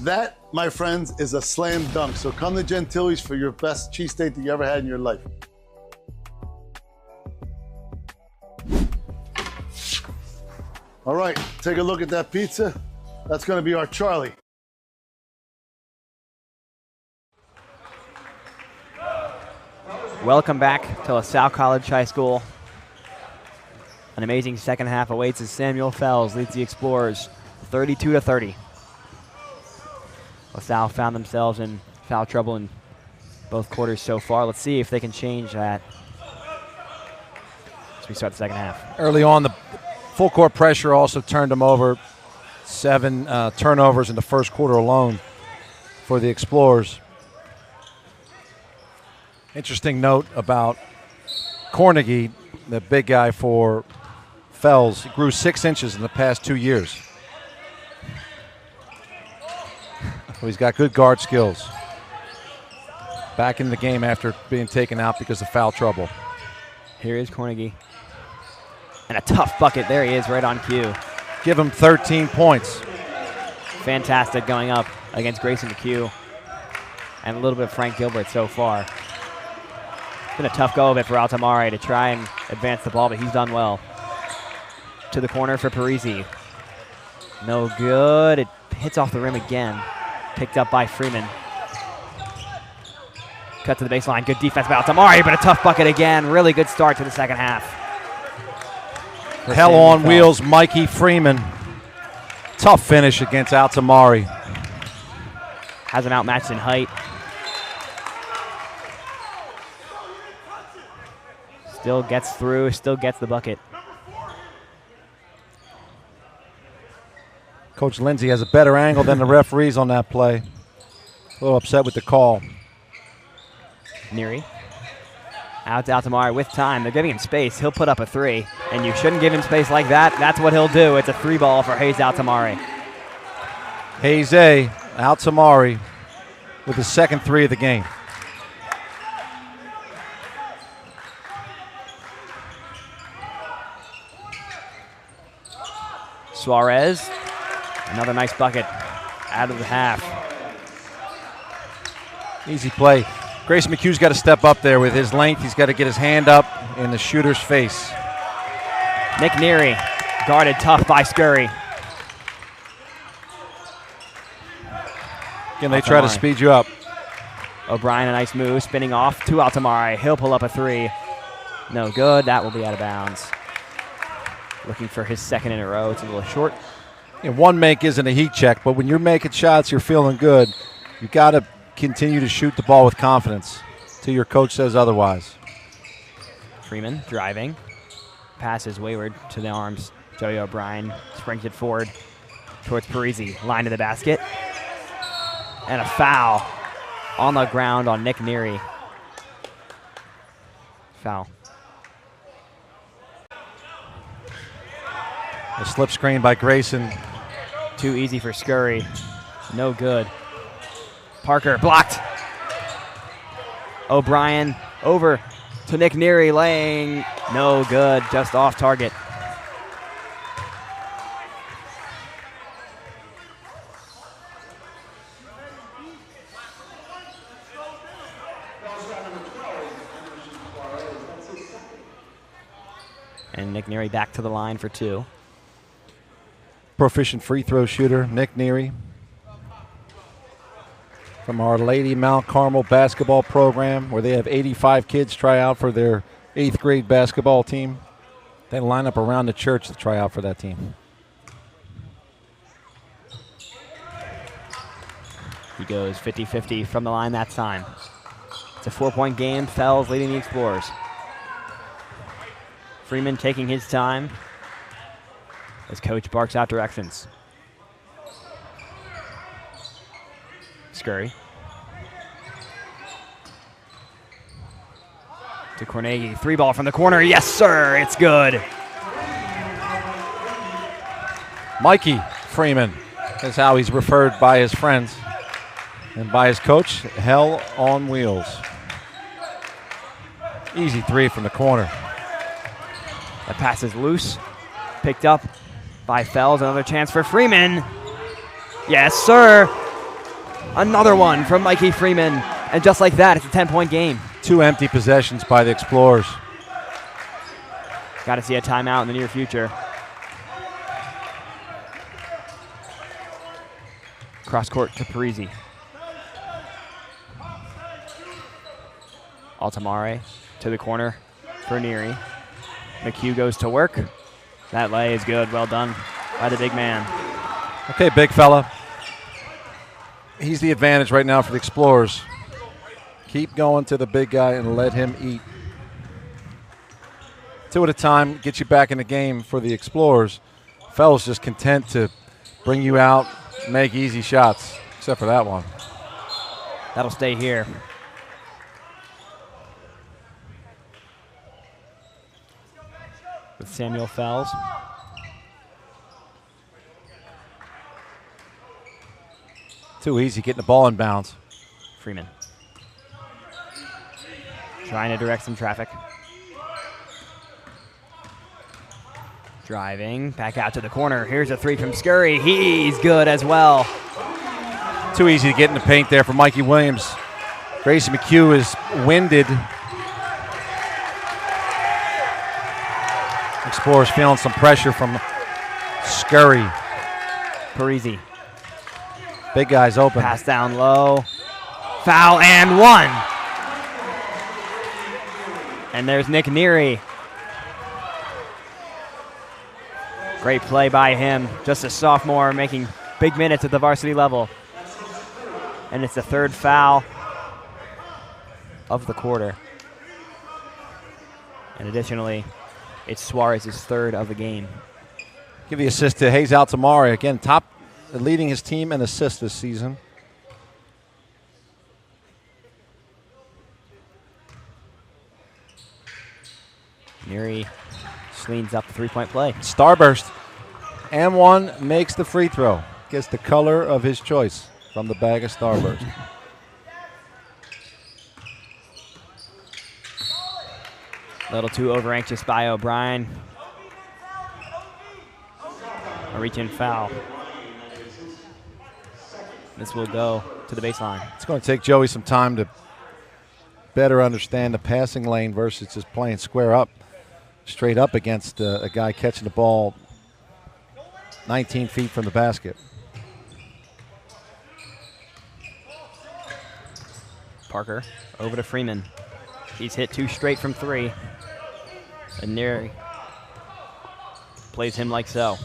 That, my friends, is a slam dunk. So come to Gentili's for your best cheesesteak that you ever had in your life. All right, take a look at that pizza. That's gonna be our Charlie. Welcome back to LaSalle College High School. An amazing second half awaits as Samuel Fels leads the Explorers 32-30. LaSalle found themselves in foul trouble in both quarters so far. Let's see if they can change that as we start the second half. Early on, the full court pressure also turned them over. 7 turnovers in the first quarter alone for the Explorers. Interesting note about Cornegie, the big guy for Fels. He grew 6 inches in the past 2 years. So he's got good guard skills. Back in the game after being taken out because of foul trouble. Here is Cornegie. And a tough bucket. There he is, right on cue. Give him 13 points. Fantastic going up against Grayson McHugh. And a little bit of Frank Gilbert so far. It's been a tough go of it for Altamare to try and advance the ball, but he's done well. To the corner for Parisi. No good. It hits off the rim again. Picked up by Freeman. Cut to the baseline. Good defense by Altamare, but a tough bucket again. Really good start to the second half. Hell on wheels, Mikey Freeman. Tough finish against Altamare. Has him outmatched in height. Still gets through, still gets the bucket. Coach Lindsay has a better angle than the referees on that play. A little upset with the call. Neary. Out to Altamari with time. They're giving him space. He'll put up a 3, and you shouldn't give him space like that. That's what he'll do. It's a 3 ball for Hayes Altamari. Hayes Altamari with his second 3 of the game. Suarez, another nice bucket out of the half. Easy play. Grayson McHugh's got to step up there with his length. He's got to get his hand up in the shooter's face. Nick Neary, guarded tough by Scurry. Again, they try to speed you up. O'Brien, a nice move, spinning off to Altamari. He'll pull up a 3. No good. That will be out of bounds. Looking for his second in a row. It's a little short. And one make isn't a heat check, but when you're making shots, you're feeling good. You got to continue to shoot the ball with confidence till your coach says otherwise. Freeman driving. Passes wayward to the arms. Joey O'Brien springs it forward towards Parisi. Line to the basket. And a foul on the ground on Nick Neary. Foul. A slip screen by Grayson. Too easy for Scurry. No good. Parker blocked. O'Brien over to Nick Neary, laying. No good, just off target. And Nick Neary back to the line for 2. Proficient free throw shooter, Nick Neary. From Our Lady Mount Carmel basketball program, where they have 85 kids try out for their 8th grade basketball team. They line up around the church to try out for that team. He goes 50-50 from the line that time. It's a 4-point game. Fels leading the Explorers. Freeman taking his time as coach barks out directions. Scurry. To Cornegi. 3 ball from the corner. Yes, sir. It's good. Mikey Freeman is how he's referred by his friends and by his coach. Hell on wheels. Easy 3 from the corner. That pass is loose. Picked up by Fels. Another chance for Freeman. Yes, sir. Another one from Mikey Freeman. And just like that, it's a 10-point game. 2 empty possessions by the Explorers. Got to see a timeout in the near future. Cross court to Parisi. Altamari to the corner for Neary. McHugh goes to work. That lay is good. Well done by the big man. Okay, big fella. He's the advantage right now for the Explorers. Keep going to the big guy and let him eat. 2 at a time, get you back in the game for the Explorers. Fels just content to bring you out, make easy shots, except for that one. That'll stay here. With Samuel Fels. Too easy getting the ball in bounds. Freeman. Trying to direct some traffic. Driving, back out to the corner. Here's a 3 from Scurry. He's good as well. Too easy to get in the paint there for Mikey Williams. Grayson McHugh is winded. Explorers feeling some pressure from Scurry. Parisi. Big guy's open. Pass down low. Foul and 1. And there's Nick Neary. Great play by him. Just a sophomore making big minutes at the varsity level. And it's the 3rd foul of the quarter. And additionally, it's Suarez's 3rd of the game. Give the assist to Hayes Altamari. Again, leading his team in assists this season. Neary leans up the three-point play. Starburst. And one makes the free throw. Gets the color of his choice from the bag of Starburst. A little too over-anxious by O'Brien. A reach-in foul. This will go to the baseline. It's going to take Joey some time to better understand the passing lane versus just playing square up, straight up against a guy catching the ball 19 feet from the basket. Parker over to Freeman. He's hit 2 straight from 3. And Neary plays him like so.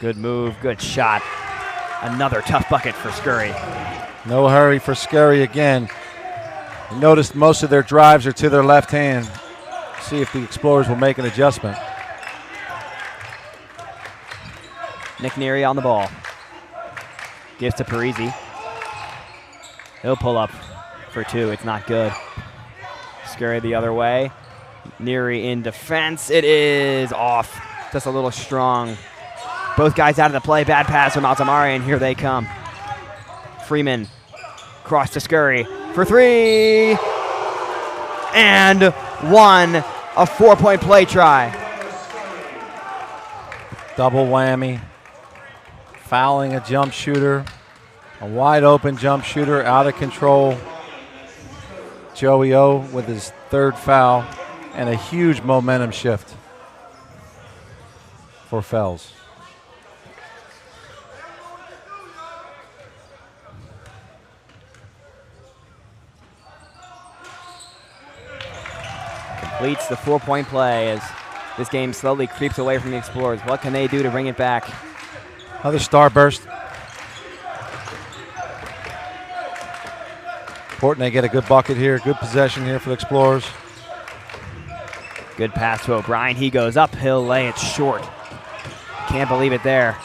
Good move, good shot. Another tough bucket for Scurry. No hurry for Scurry again. You notice most of their drives are to their left hand. See if the Explorers will make an adjustment. Nick Neary on the ball. Gives to Parisi. He'll pull up for 2. It's not good. Scurry the other way. Neary in defense. It is off. Just a little strong. Both guys out of the play. Bad pass from Altamari, and here they come. Freeman cross to Scurry for 3. And 1. A 4-point play try. Double whammy. Fouling a jump shooter. A wide open jump shooter out of control. Joey O with his 3rd foul. And a huge momentum shift for Fels. Completes the 4-point play as this game slowly creeps away from the Explorers. What can they do to bring it back? Another Starburst. Important they get a good bucket here. Good possession here for the Explorers. Good pass to O'Brien. He goes up. He'll lay it short. Can't believe it there.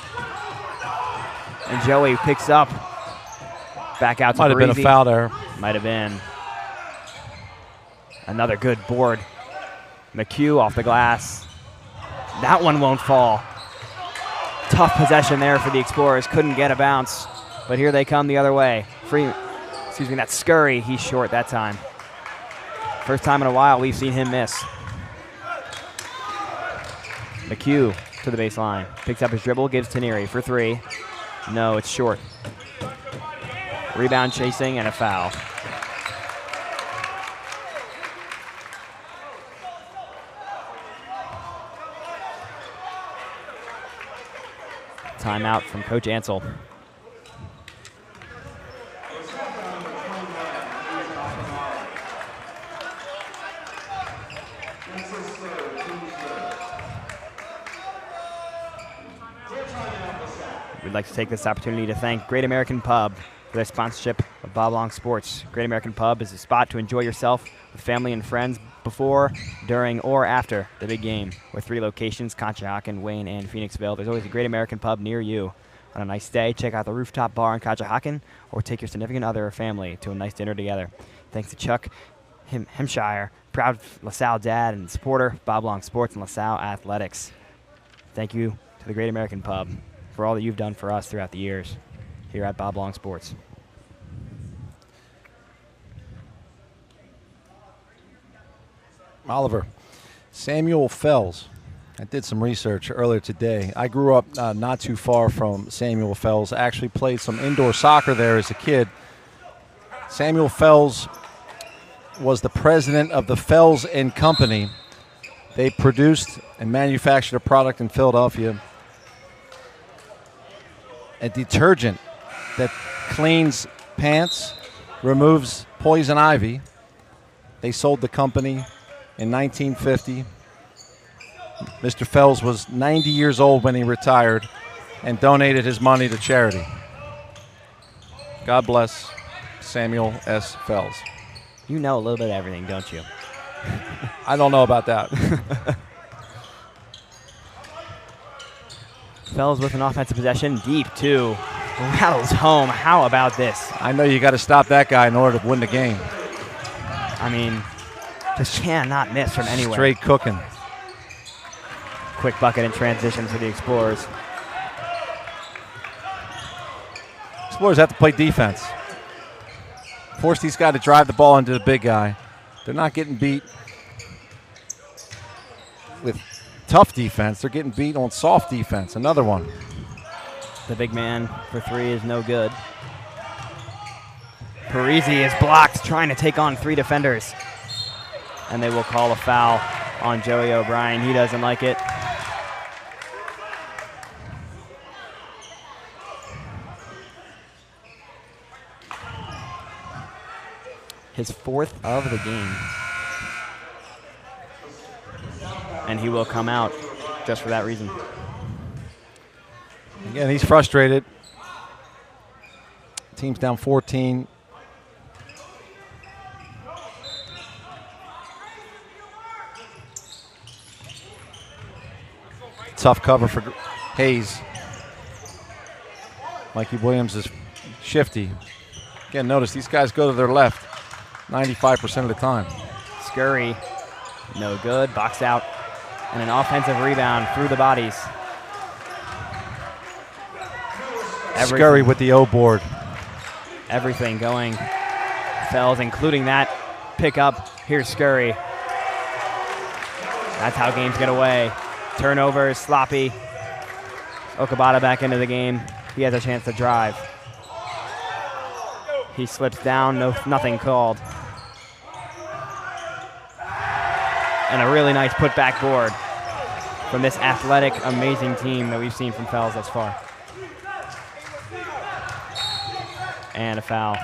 And Joey picks up. Back out to Might have been a Parisi. foul there. Might have been. Another good board. McHugh off the glass. That one won't fall. Tough possession there for the Explorers. Couldn't get a bounce. But here they come the other way. That's Scurry. He's short that time. First time in a while we've seen him miss. McHugh to the baseline. Picks up his dribble, gives to Neary for 3. No, it's short. Rebound chasing and a foul. Timeout from Coach Ansel. We'd like to take this opportunity to thank Great American Pub for their sponsorship of Bob Long Sports. Great American Pub is a spot to enjoy yourself with family and friends before, during, or after the big game. With 3 locations, Conshohocken, Wayne, and Phoenixville, there's always a Great American Pub near you. On a nice day, check out the rooftop bar in Conshohocken or take your significant other or family to a nice dinner together. Thanks to Chuck Hemshire, proud LaSalle dad and supporter of Bob Long Sports and LaSalle Athletics. Thank you to the Great American Pub for all that you've done for us throughout the years here at Bob Long Sports. Oliver, Samuel Fels. I did some research earlier today. I grew up not too far from Samuel Fels. I actually played some indoor soccer there as a kid. Samuel Fels was the president of the Fels and Company. They produced and manufactured a product in Philadelphia, a detergent that cleans pants, removes poison ivy. They sold the company in 1950. Mr. Fels was 90 years old when he retired and donated his money to charity. God bless Samuel S. Fels. You know a little bit of everything, don't you? I don't know about that. Fels with an offensive possession, deep too. Rattles home. How about this? I know you got to stop that guy in order to win the game. I mean, just cannot miss from anywhere. Straight cooking. Quick bucket in transition for the Explorers. Explorers have to play defense. Force these guys to drive the ball into the big guy. They're not getting beat with tough defense. They're getting beat on soft defense. Another one. The big man for three is no good. Parisi is blocked, trying to take on three defenders. And they will call a foul on Joey O'Brien. He doesn't like it. His fourth of the game. And he will come out just for that reason. Again, he's frustrated. Team's down 14. Tough cover for Hayes. Mikey Williams is shifty. Again, notice these guys go to their left 95% of the time. Scurry, no good, boxed out. And an offensive rebound through the bodies. Scurry with the O board. Everything going. Fels, including that pickup. Here's Scurry. That's how games get away. Turnovers, sloppy. Okabata back into the game. He has a chance to drive. He slips down, nothing called. And a really nice putback board from this athletic, amazing team that we've seen from Fels thus far. And a foul.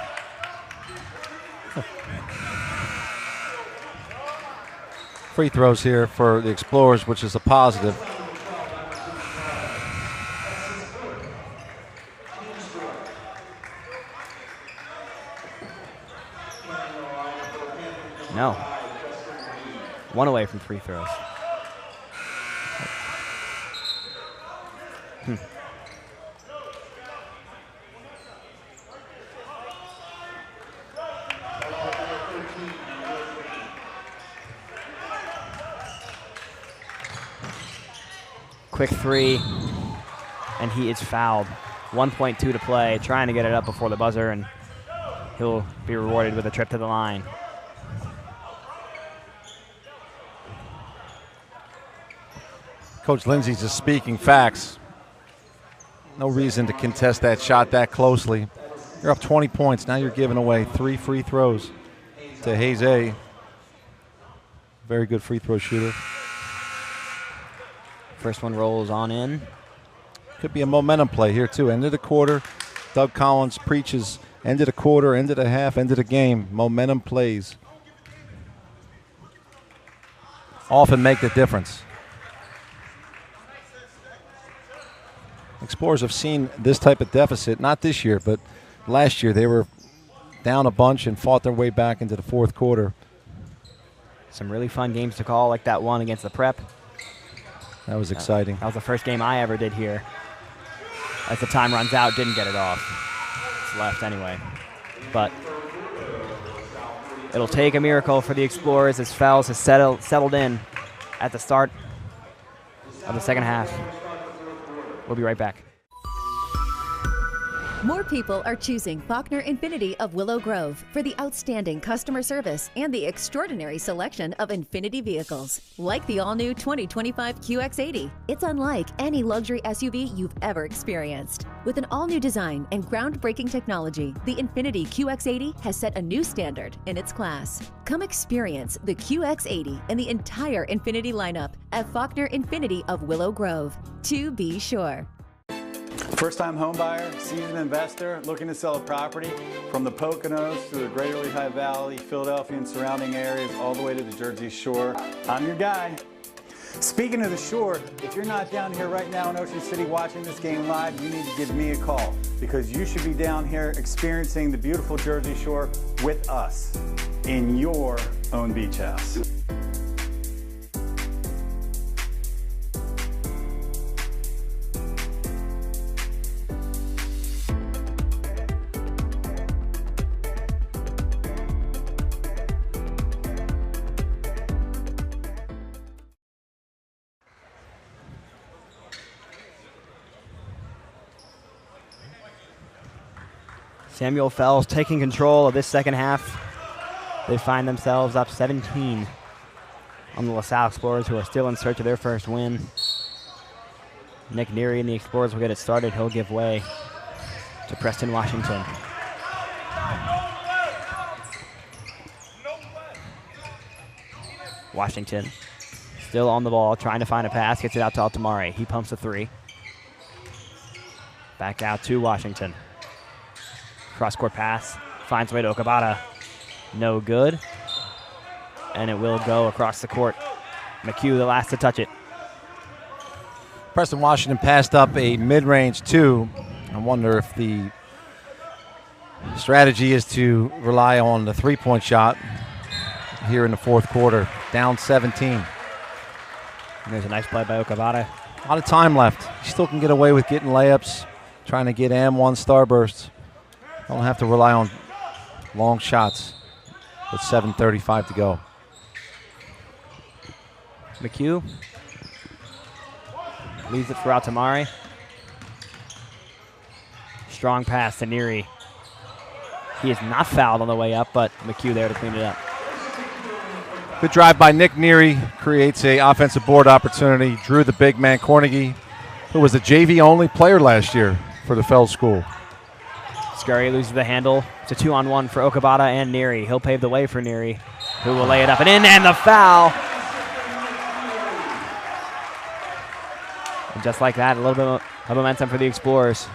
Free throws here for the Explorers, which is a positive. No. One away from free throws. Quick three, and he is fouled. 1.2 to play, trying to get it up before the buzzer, and he'll be rewarded with a trip to the line. Coach Lindsay's just speaking facts. No reason to contest that shot that closely. You're up 20 points. Now you're giving away 3 free throws to Hayes A. Very good free throw shooter. First one rolls on in. Could be a momentum play here, too. End of the quarter. Doug Collins preaches end of the quarter, end of the half, end of the game. Momentum plays often make the difference. Explorers have seen this type of deficit, not this year, but last year. They were down a bunch and fought their way back into the fourth quarter. Some really fun games to call, like that one against the Prep. That was exciting. That was the first game I ever did here. As the time runs out, didn't get it off. It's left anyway. But it'll take a miracle for the Explorers as Fels has settled in at the start of the second half. We'll be right back. More people are choosing Faulkner Infiniti of Willow Grove for the outstanding customer service and the extraordinary selection of Infiniti vehicles, like the all-new 2025 QX80. It's unlike any luxury SUV you've ever experienced. With an all-new design and groundbreaking technology, the Infiniti QX80 has set a new standard in its class. Come experience the QX80 and the entire Infiniti lineup at Faulkner Infiniti of Willow Grove. To be sure. First-time home buyer, seasoned investor, looking to sell a property from the Poconos to the Greater Lehigh Valley, Philadelphia and surrounding areas, all the way to the Jersey Shore. I'm your guy. Speaking of the shore, if you're not down here right now in Ocean City watching this game live, you need to give me a call because you should be down here experiencing the beautiful Jersey Shore with us in your own beach house. Samuel Fels taking control of this second half. They find themselves up 17 on the LaSalle Explorers, who are still in search of their first win. Nick Neary and the Explorers will get it started. He'll give way to Preston Washington. Washington still on the ball, trying to find a pass, gets it out to Altamare. He pumps a three. Back out to Washington. Cross-court pass, finds way to Okabata. No good. And it will go across the court. McHugh, the last to touch it. Preston Washington passed up a mid-range two. I wonder if the strategy is to rely on the three-point shot here in the fourth quarter. Down 17. And there's a nice play by Okabata. A lot of time left. He still can get away with getting layups, trying to get M1 starbursts. Don't have to rely on long shots with 7:35 to go. McHugh leaves it for Altamare. Strong pass to Neary. He is not fouled on the way up, but McHugh there to clean it up. Good drive by Nick Neary. Creates a offensive board opportunity. Drew the big man, Cornegie, who was a JV-only player last year for the Fels School. Scurry loses the handle. It's a 2-on-1 for Okabata and Neary. He'll pave the way for Neary, who will lay it up and in, and the foul. And just like that, a little bit of momentum for the Explorers.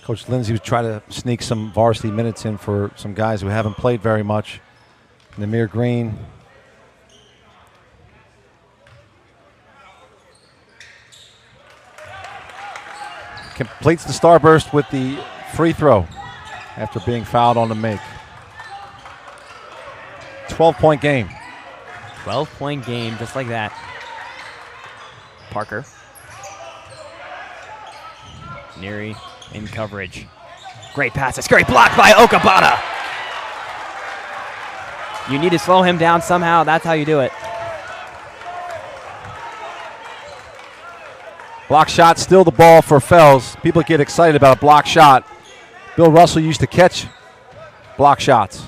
Coach Lindsay was trying to sneak some varsity minutes in for some guys who haven't played very much. Namir Green. Completes the starburst with the free throw after being fouled on the make. 12-point game. 12-point game, just like that. Parker. Neary in coverage. Great pass. It's great block by Okabata. You need to slow him down somehow. That's how you do it. Block shot, still the ball for Fels. People get excited about a block shot. Bill Russell used to catch block shots.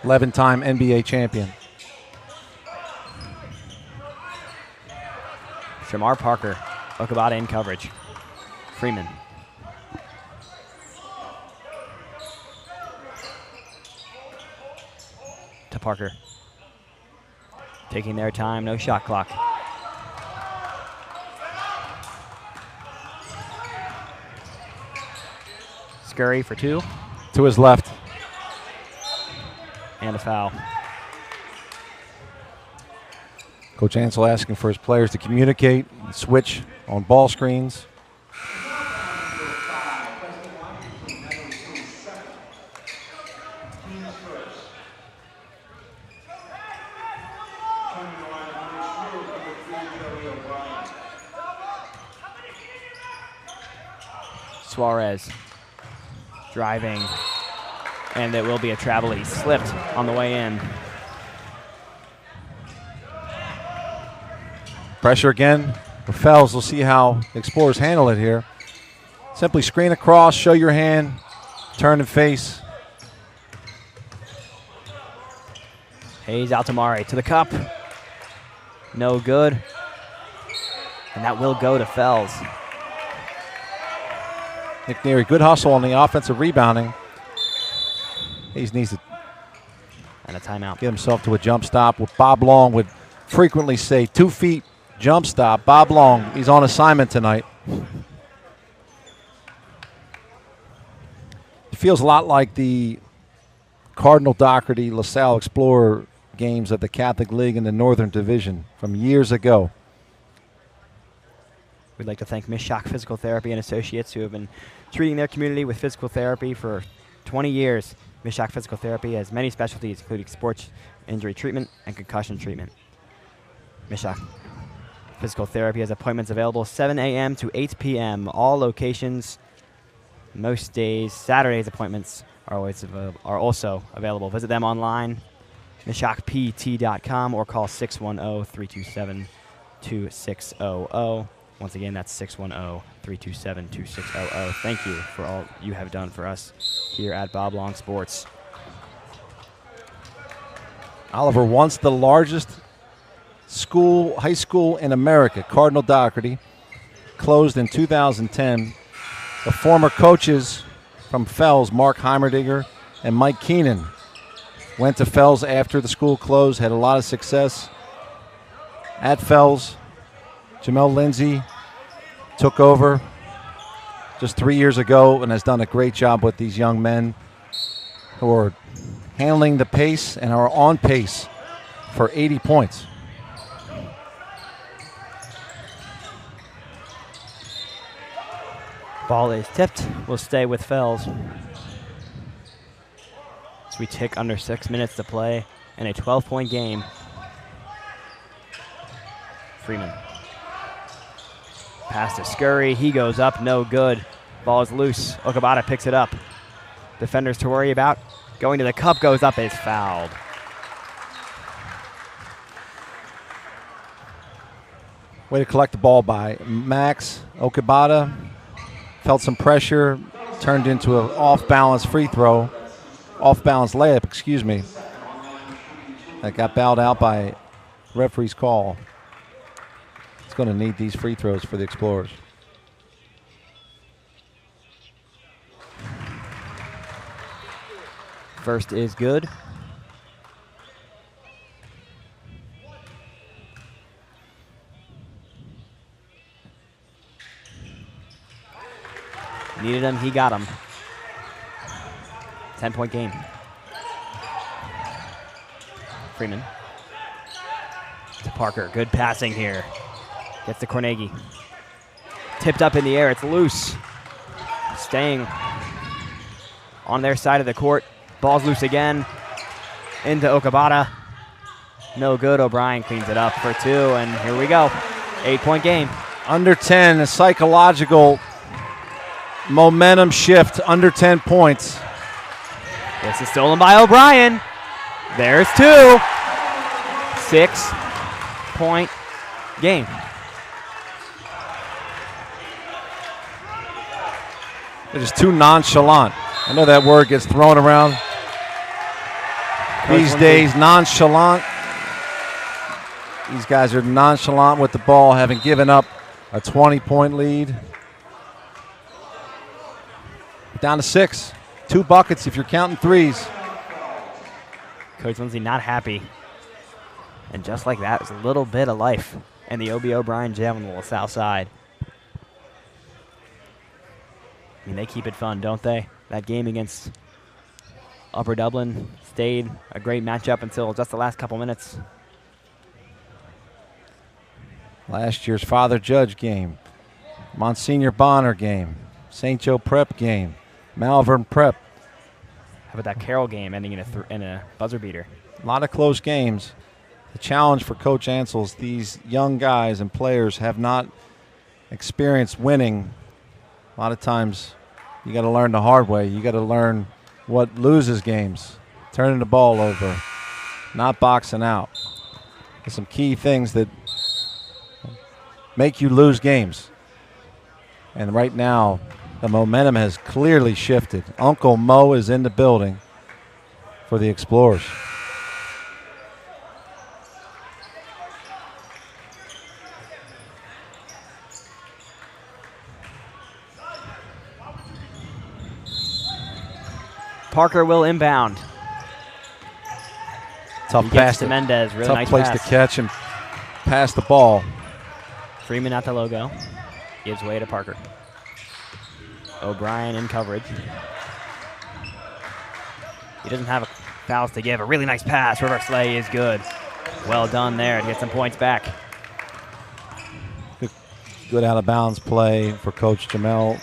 11-time NBA champion. Shamar Parker, Okabata in coverage. Freeman. To Parker. Taking their time, no shot clock. Scurry for two. To his left. And a foul. Coach Ansel asking for his players to communicate and switch on ball screens. Suarez driving, and it will be a travel. He slipped on the way in. Pressure again for Fels. We'll see how Explorers handle it here. Simply screen across, show your hand, turn and face. Hayes Altamare to the cup. No good. And that will go to Fels. Nick Neary, good hustle on the offensive rebounding. Hayes needs to and a timeout. Get himself to a jump stop. What Bob Long would frequently say, 2 feet, jump stop. Bob Long, he's on assignment tonight. It feels a lot like the Cardinal Doherty LaSalle Explorer games of the Catholic League in the Northern Division from years ago. We'd like to thank Miss Shock Physical Therapy and Associates, who have been treating their community with physical therapy for 20 years. Miss Shock Physical Therapy has many specialties, including sports injury treatment and concussion treatment. Miss Shock Physical Therapy has appointments available 7 a.m. to 8 p.m. All locations Most days, Saturdays appointments are also available. Visit them online, nishakpt.com, or call 610-327-2600. Once again, that's 610-327-2600. Thank you for all you have done for us here at Bob Long Sports. Oliver, once the largest high school in America, Cardinal Dougherty, closed in 2010. The former coaches from Fels, Mark Heimerdinger and Mike Keenan, went to Fels after the school closed, had a lot of success at Fels. Jamel Lindsay took over just 3 years ago and has done a great job with these young men who are handling the pace and are on pace for 80 points. Ball is tipped. We'll stay with Fels. As we tick under 6 minutes to play in a 12-point game. Freeman. Pass to Scurry. He goes up. No good. Ball is loose. Okabata picks it up. Defenders to worry about. Going to the cup. Goes up. Is fouled. Way to collect the ball by Max. Okabata felt some pressure. Turned into an off-balance free throw. Off-balance layup, excuse me. That got bowed out by referee's call. It's going to need these free throws for the Explorers. First is good. Needed him, he got him. 10-point game. Freeman. To Parker, good passing here. Gets to Cornegi. Tipped up in the air, it's loose. Staying on their side of the court. Ball's loose again. Into Okabata. No good, O'Brien cleans it up for two, and here we go. 8-point game. Under 10, a psychological momentum shift, under 10 points. This is stolen by O'Brien. There's two. 6-point game. They're just too nonchalant. I know that word gets thrown around these days, nonchalant. These guys are nonchalant with the ball, having given up a 20-point lead. Down to 6. 2 buckets if you're counting threes. Coach Lindsay not happy. And just like that, there's a little bit of life in the O.B. O'Brien gym on the south side. I mean, they keep it fun, don't they? That game against Upper Dublin stayed a great matchup until just the last couple minutes. Last year's Father Judge game, Monsignor Bonner game, St. Joe Prep game, Malvern Prep. How about that Carroll game ending in a buzzer beater? A lot of close games. The challenge for Coach Ansel is these young guys and players have not experienced winning. A lot of times you got to learn the hard way. You got to learn what loses games, turning the ball over, not boxing out. There's some key things that make you lose games. And right now, the momentum has clearly shifted. Uncle Mo is in the building for the Explorers. Parker will inbound. Tough pass to Mendez. Really tough nice place pass to catch and pass the ball. Freeman at the logo. Gives way to Parker. O'Brien in coverage. He doesn't have fouls to give. A really nice pass. Reverse lay is good. Well done there to get some points back. Good out of bounds play for Coach Jamel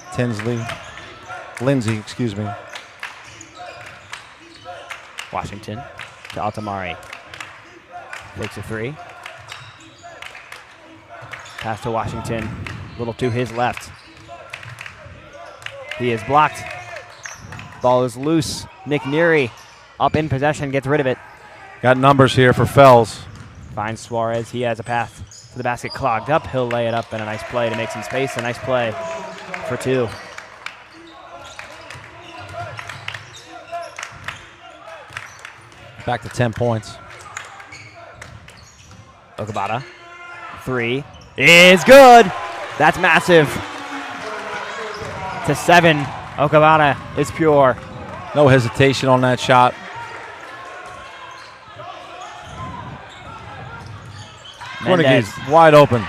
Lindsay, excuse me. Washington to Altamari. Takes a three. Pass to Washington. A little to his left. He is blocked. Ball is loose. Nick Neary up in possession, gets rid of it. Got numbers here for Fels. Finds Suarez. He has a path to the basket clogged up. He'll lay it up, and a nice play to make some space. A nice play for 2. Back to 10 points. Okabata. 3 is good. That's massive. To 7. Okabata is pure. No hesitation on that shot. Mendez wide open.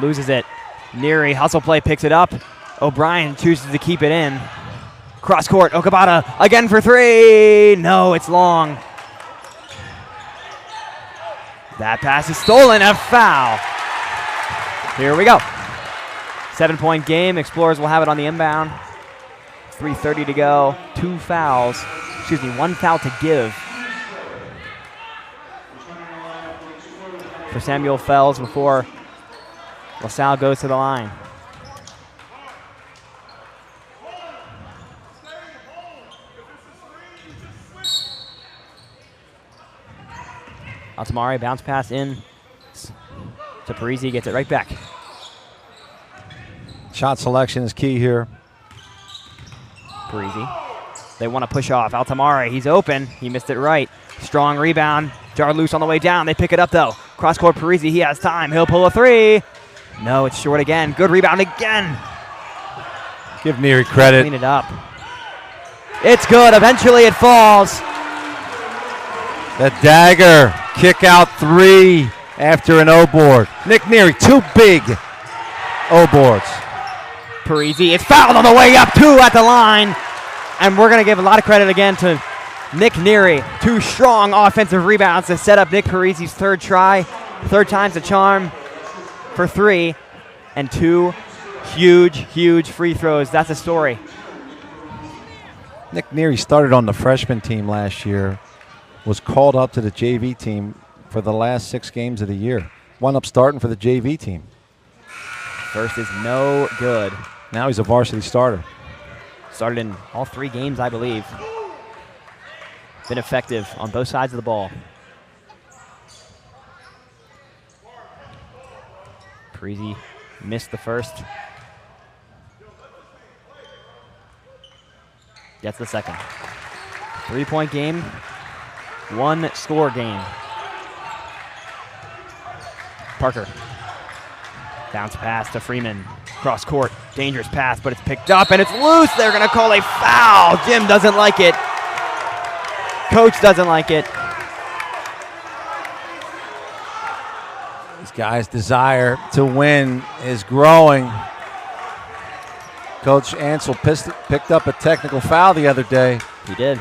Loses it. Neary, hustle play, picks it up. O'Brien chooses to keep it in. Cross court, Okabata again for 3. No, it's long. That pass is stolen, a foul. Here we go. 7-point game. Explorers will have it on the inbound. 3:30 to go. 2 fouls. Excuse me, 1 foul to give for Samuel Fels before LaSalle goes to the line. Altamari, bounce pass in to Parisi, gets it right back. Shot selection is key here. Parisi. They want to push off. Altamari, he's open. He missed it right. Strong rebound. Jarred loose on the way down. They pick it up, though. Cross-court Parisi, he has time. He'll pull a 3. No, it's short again. Good rebound again. Give Neary credit. Clean it up. It's good. Eventually it falls. The dagger. Kick out 3 after an O-board. Nick Neary, 2 big O-boards. Parisi, it's fouled on the way up, 2 at the line. And we're going to give a lot of credit again to Nick Neary. 2 strong offensive rebounds to set up Nick Parisi's 3rd try. 3rd time's the charm for 3. And 2 huge free throws. That's a story. Nick Neary started on the freshman team last year. Was called up to the JV team for the last 6 games of the year. Wound up starting for the JV team. First is no good. Now he's a varsity starter. Started in all 3 games, I believe. Been effective on both sides of the ball. Parisi missed the first. Gets the second. 3-point game. 1 score game. Parker. Bounce pass to Freeman. Cross court. Dangerous pass, but it's picked up and it's loose. They're going to call a foul. Jim doesn't like it. Coach doesn't like it. This guy's desire to win is growing. Coach Ansel picked up a technical foul the other day. He did.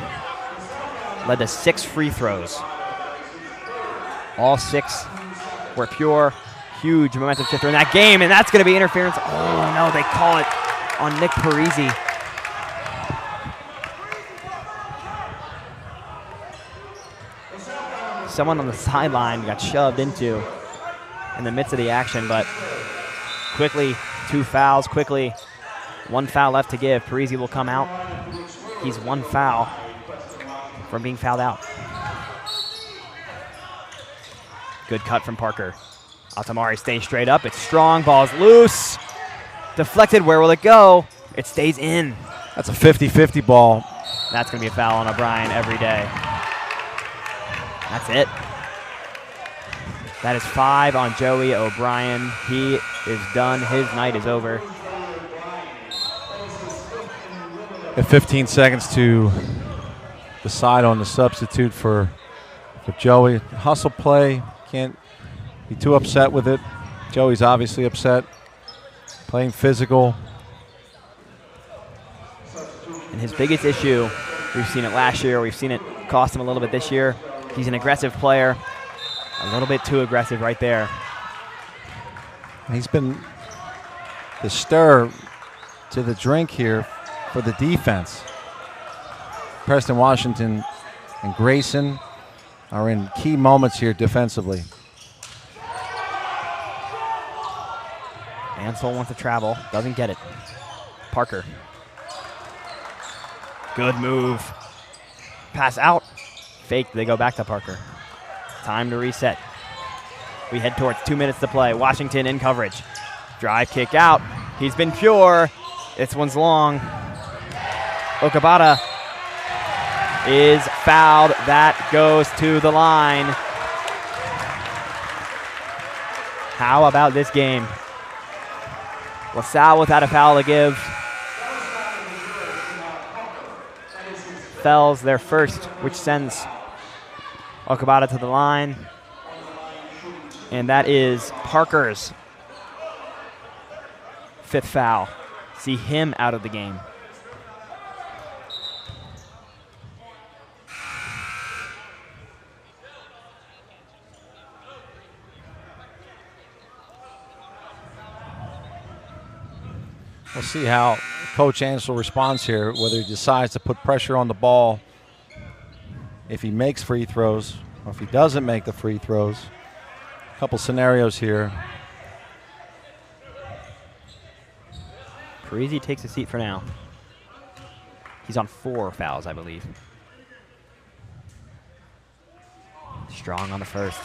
Led to 6 free throws. All 6 were pure. Huge momentum shifter in that game, and that's going to be interference. Oh, no, they call it on Nick Parisi. Someone on the sideline got shoved into in the midst of the action, but quickly, 2 fouls, quickly. 1 foul left to give. Parisi will come out. He's 1 foul from being fouled out. Good cut from Parker. Altamari stays straight up. It's strong. Ball's loose. Deflected. Where will it go? It stays in. That's a 50-50 ball. That's going to be a foul on O'Brien every day. That's it. That is 5 on Joey O'Brien. He is done. His night is over. At 15 seconds to decide on the substitute for Joey. Hustle play. Can't be too upset with it. Joey's obviously upset. Playing physical. And his biggest issue, we've seen it last year, we've seen it cost him a little bit this year. He's an aggressive player. A little bit too aggressive right there. He's been the stir to the drink here for the defense. Preston Washington and Grayson are in key moments here defensively. Ansel wants to travel, doesn't get it. Parker. Good move. Pass out. Fake. They go back to Parker. Time to reset. We head towards 2 minutes to play. Washington in coverage. Drive kick out. He's been pure. This one's long. Okabata is fouled. That goes to the line. How about this game? LaSalle without a foul to give. Fels their first, which sends Okabata to the line. And that is Parker's 5th foul. See him out of the game. We'll see how Coach Ansel responds here, whether he decides to put pressure on the ball if he makes free throws or if he doesn't make the free throws. A couple scenarios here. Parisi takes a seat for now. He's on 4 fouls, I believe. Strong on the first.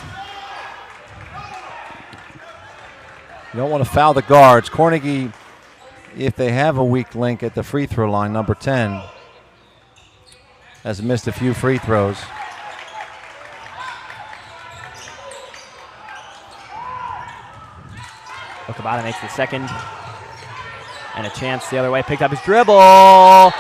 You don't want to foul the guards. Carnegie, if they have a weak link at the free throw line, number 10, has missed a few free throws. Okabata makes the second. And a chance the other way. Picked up his dribble.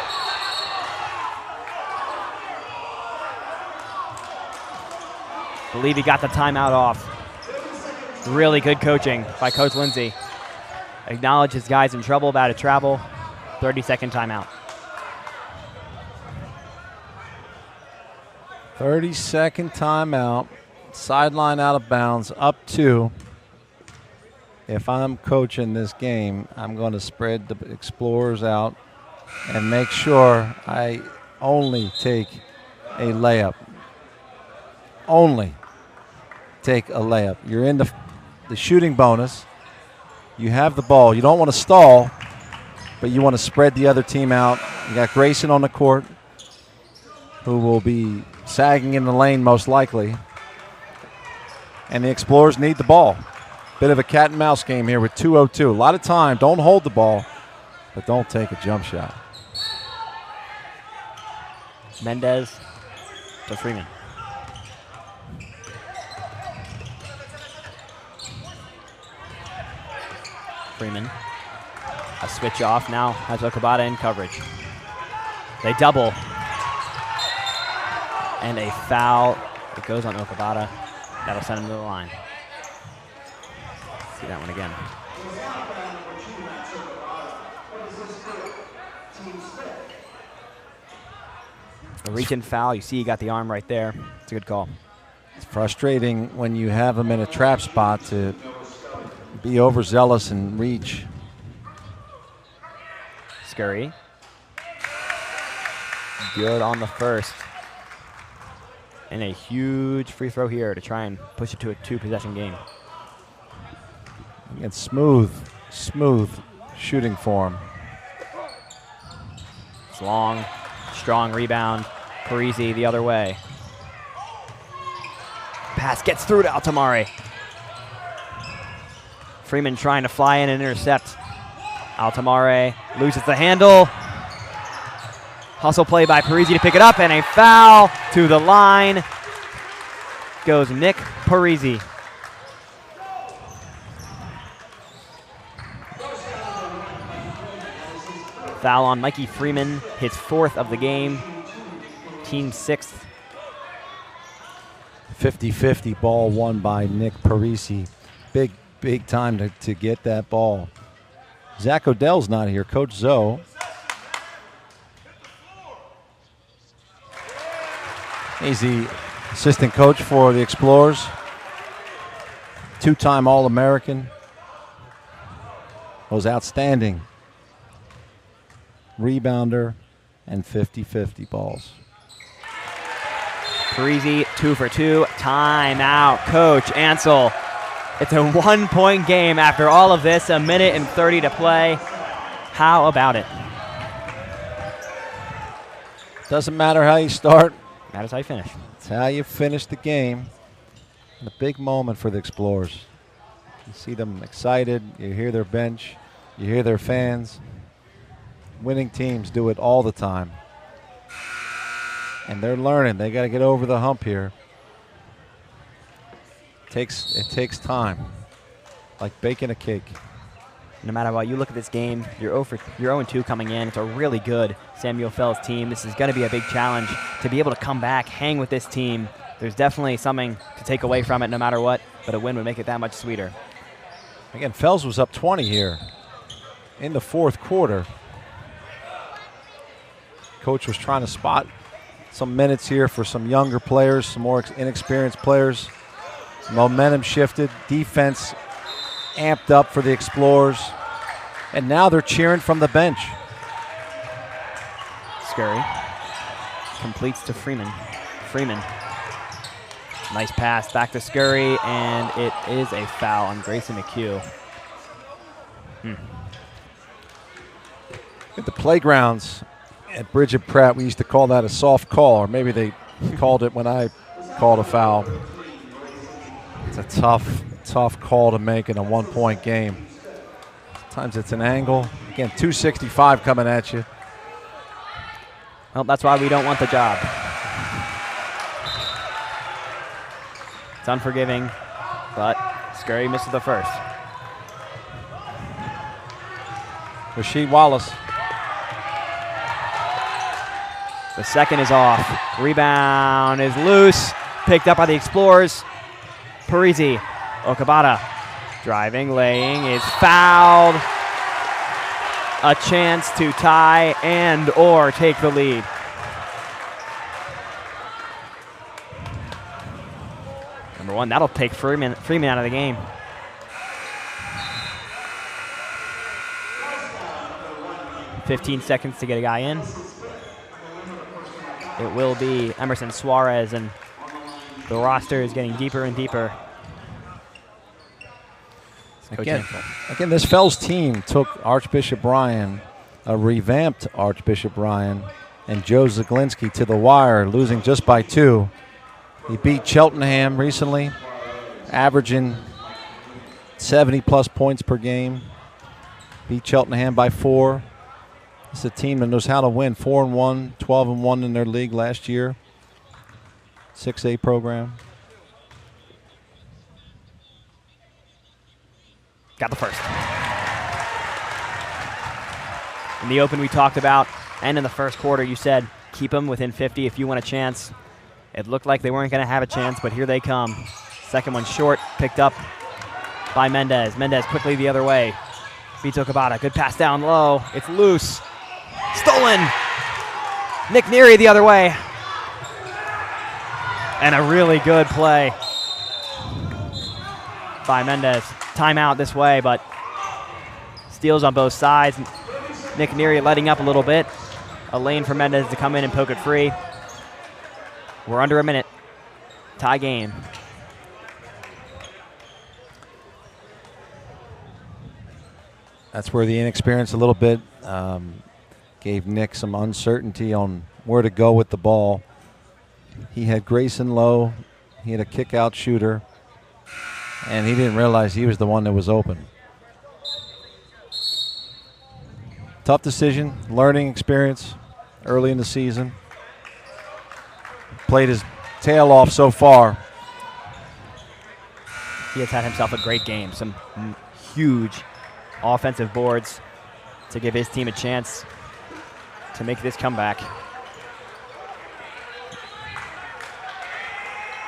Believe he got the timeout off. Really good coaching by Coach Lindsay. Acknowledge his guys in trouble, about to travel. 30-second timeout. 30-second timeout. Sideline out of bounds, up 2. If I'm coaching this game, I'm going to spread the Explorers out and make sure I only take a layup. Only take a layup. You're in the shooting bonus. You have the ball. You don't want to stall, but you want to spread the other team out. You got Grayson on the court, who will be sagging in the lane most likely. And the Explorers need the ball. Bit of a cat and mouse game here with 2:02. A lot of time. Don't hold the ball, but don't take a jump shot. Mendez to Freeman. Freeman. A switch off now has Okabata in coverage. They double. And a foul. It goes on Okabata. That'll send him to the line. See that one again. A reach-in foul. You see he got the arm right there. It's a good call. It's frustrating when you have him in a trap spot to be overzealous and reach. Scurry. Good on the first. And a huge free throw here to try and push it to a 2-possession game. It's smooth shooting form. It's long, strong rebound. Parisi the other way. Pass gets through to Altamare. Freeman trying to fly in and intercept. Altamare loses the handle. Hustle play by Parisi to pick it up, and a foul to the line. Goes Nick Parisi. Foul on Mikey Freeman, his 4th of the game. Team 6th. 50-50 ball won by Nick Parisi. Big time to get that ball. Zach Odell's not here. Coach Zoe. He's the assistant coach for the Explorers. 2-time All-American. Was outstanding rebounder and 50-50 balls. Parisi 2 for 2. Timeout, Coach Ansel. It's a 1-point game after all of this. 1 minute and 30 to play. How about it? Doesn't matter how you start. Matters how you finish. It's how you finish the game. And a big moment for the Explorers. You see them excited. You hear their bench. You hear their fans. Winning teams do it all the time. And they're learning. They got to get over the hump here. It takes time. Like baking a cake. No matter what, you look at this game, you're 0-2 coming in. It's a really good Samuel Fels team. This is going to be a big challenge to be able to come back, hang with this team. There's definitely something to take away from it no matter what, but a win would make it that much sweeter. Again, Fels was up 20 here in the fourth quarter. Coach was trying to spot some minutes here for some younger players, some more inexperienced players. Momentum shifted, defense amped up for the Explorers, and now they're cheering from the bench. Scurry completes to Freeman. Freeman, nice pass back to Scurry, and it is a foul on Grayson McHugh. At the playgrounds at Bridget Pratt, we used to call that a soft call, or maybe they called it when I called a foul. It's a tough call to make in a one-point game. Sometimes it's an angle. Again, 265 coming at you. Well, that's why we don't want the job. It's unforgiving, but Scurry misses the first. Rasheed Wallace. The second is off. Rebound is loose. Picked up by the Explorers. Parisi. Okabata driving, laying, is fouled. A chance to tie and or take the lead. Number one, that'll take Freeman out of the game. $15 seconds to get a guy in. It will be Emerson Suarez, and the roster is getting deeper and deeper. Again, this Fels team took Archbishop Bryan, a revamped Archbishop Bryan, and Joe Zaglinski to the wire, losing just by 2. He beat Cheltenham recently, averaging 70-plus points per game. Beat Cheltenham by 4. It's a team that knows how to win. 4-1, 12-1 in their league last year. 6A program. Got the first. In the open we talked about, and in the first quarter you said keep them within 50 if you want a chance. It looked like they weren't going to have a chance, but here they come. Second one short, picked up by Mendez. Mendez quickly the other way. Beats Okabata. Good pass down low. It's loose. Stolen. Nick Neary the other way. And a really good play by Mendez. Timeout this way, but steals on both sides. Nick Neary letting up a little bit. A lane for Mendez to come in and poke it free. We're under a minute. Tie game. That's where the inexperience a little bit gave Nick some uncertainty on where to go with the ball. He had Grayson low. He had a kick-out shooter. And he didn't realize he was the one that was open. Tough decision, learning experience early in the season. Played his tail off so far. He has had himself a great game. Some huge offensive boards to give his team a chance to make this comeback.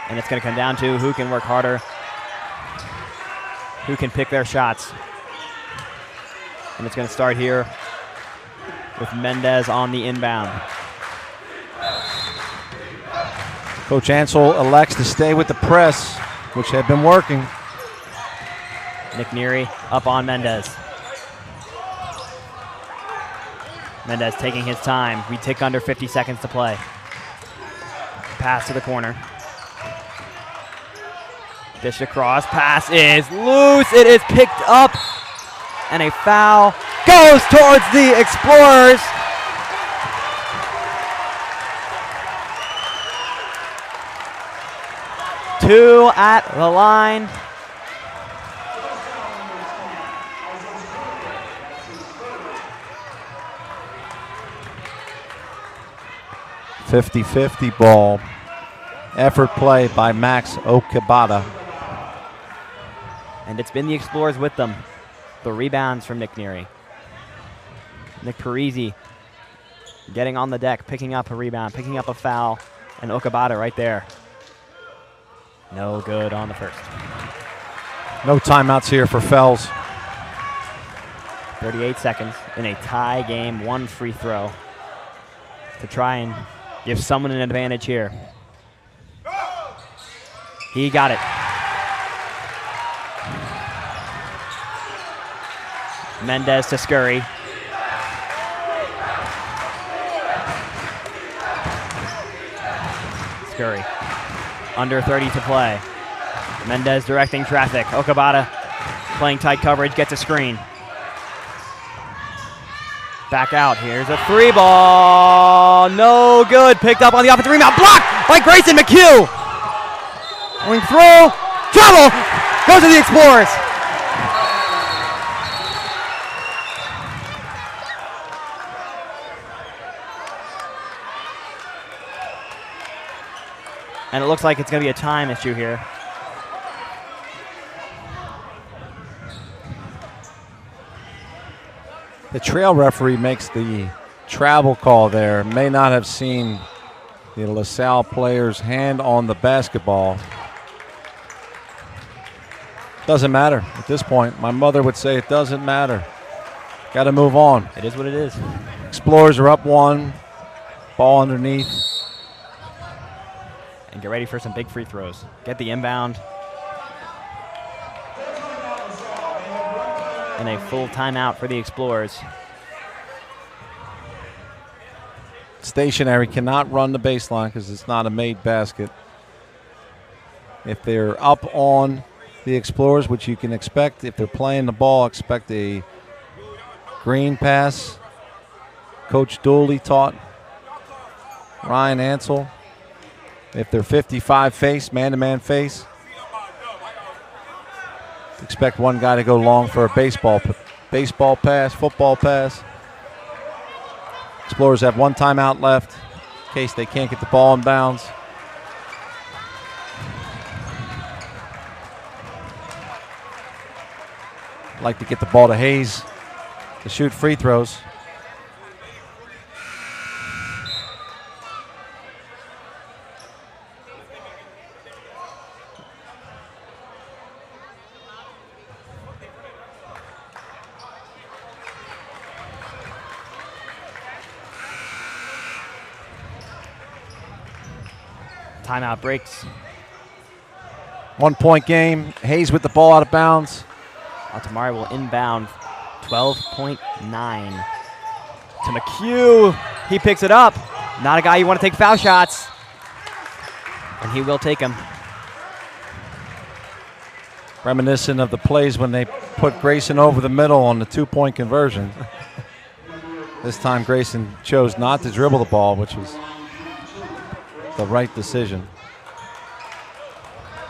And it's going to come down to who can work harder, who can pick their shots. And it's going to start here with Mendez on the inbound. Coach Ansel elects to stay with the press, which had been working. Nick Neary up on Mendez. Mendez taking his time. We tick under 50 seconds to play. Pass to the corner. Dish across. Pass is loose. It is picked up. And a foul goes towards the Explorers. Two at the line. .50-50 ball. Effort play by Max Okabata. And it's been the Explorers with them. The rebounds from Nick Neary. Nick Parisi getting on the deck, picking up a rebound, picking up a foul, and Okabata right there. No good on the first. No timeouts here for Fels. 38 seconds in a tie game, one free throw to try and give someone an advantage here. He got it. Mendez to Scurry. Scurry. Under 30 to play. Mendez directing traffic. Okabata playing tight coverage, gets a screen. Back out. Here's a three ball. No good. Picked up on the offensive rebound. Blocked by Grayson McHugh. Going through. Trouble. Goes to the Explorers. And it looks like it's going to be a time issue here. The trail referee makes the travel call there. May not have seen the LaSalle player's hand on the basketball. Doesn't matter at this point. My mother would say it doesn't matter. Got to move on. It is what it is. Explorers are up one. Ball underneath. And get ready for some big free throws. Get the inbound. And a full timeout for the Explorers. Stationary cannot run the baseline because it's not a made basket. If they're up on the Explorers, which you can expect, if they're playing the ball, expect a green pass. Coach Dooley taught Ryan Ansel. If they're 55 face, man-to-man face, expect one guy to go long for a baseball pass, football pass. Explorers have one timeout left in case they can't get the ball in bounds. Like to get the ball to Hayes to shoot free throws. Timeout breaks. 1 point game. Hayes with the ball out of bounds. Altamari will inbound 12.9 to McHugh. He picks it up. Not a guy you want to take foul shots. And he will take them. Reminiscent of the plays when they put Grayson over the middle on the 2-point conversion. This time Grayson chose not to dribble the ball, which was the right decision.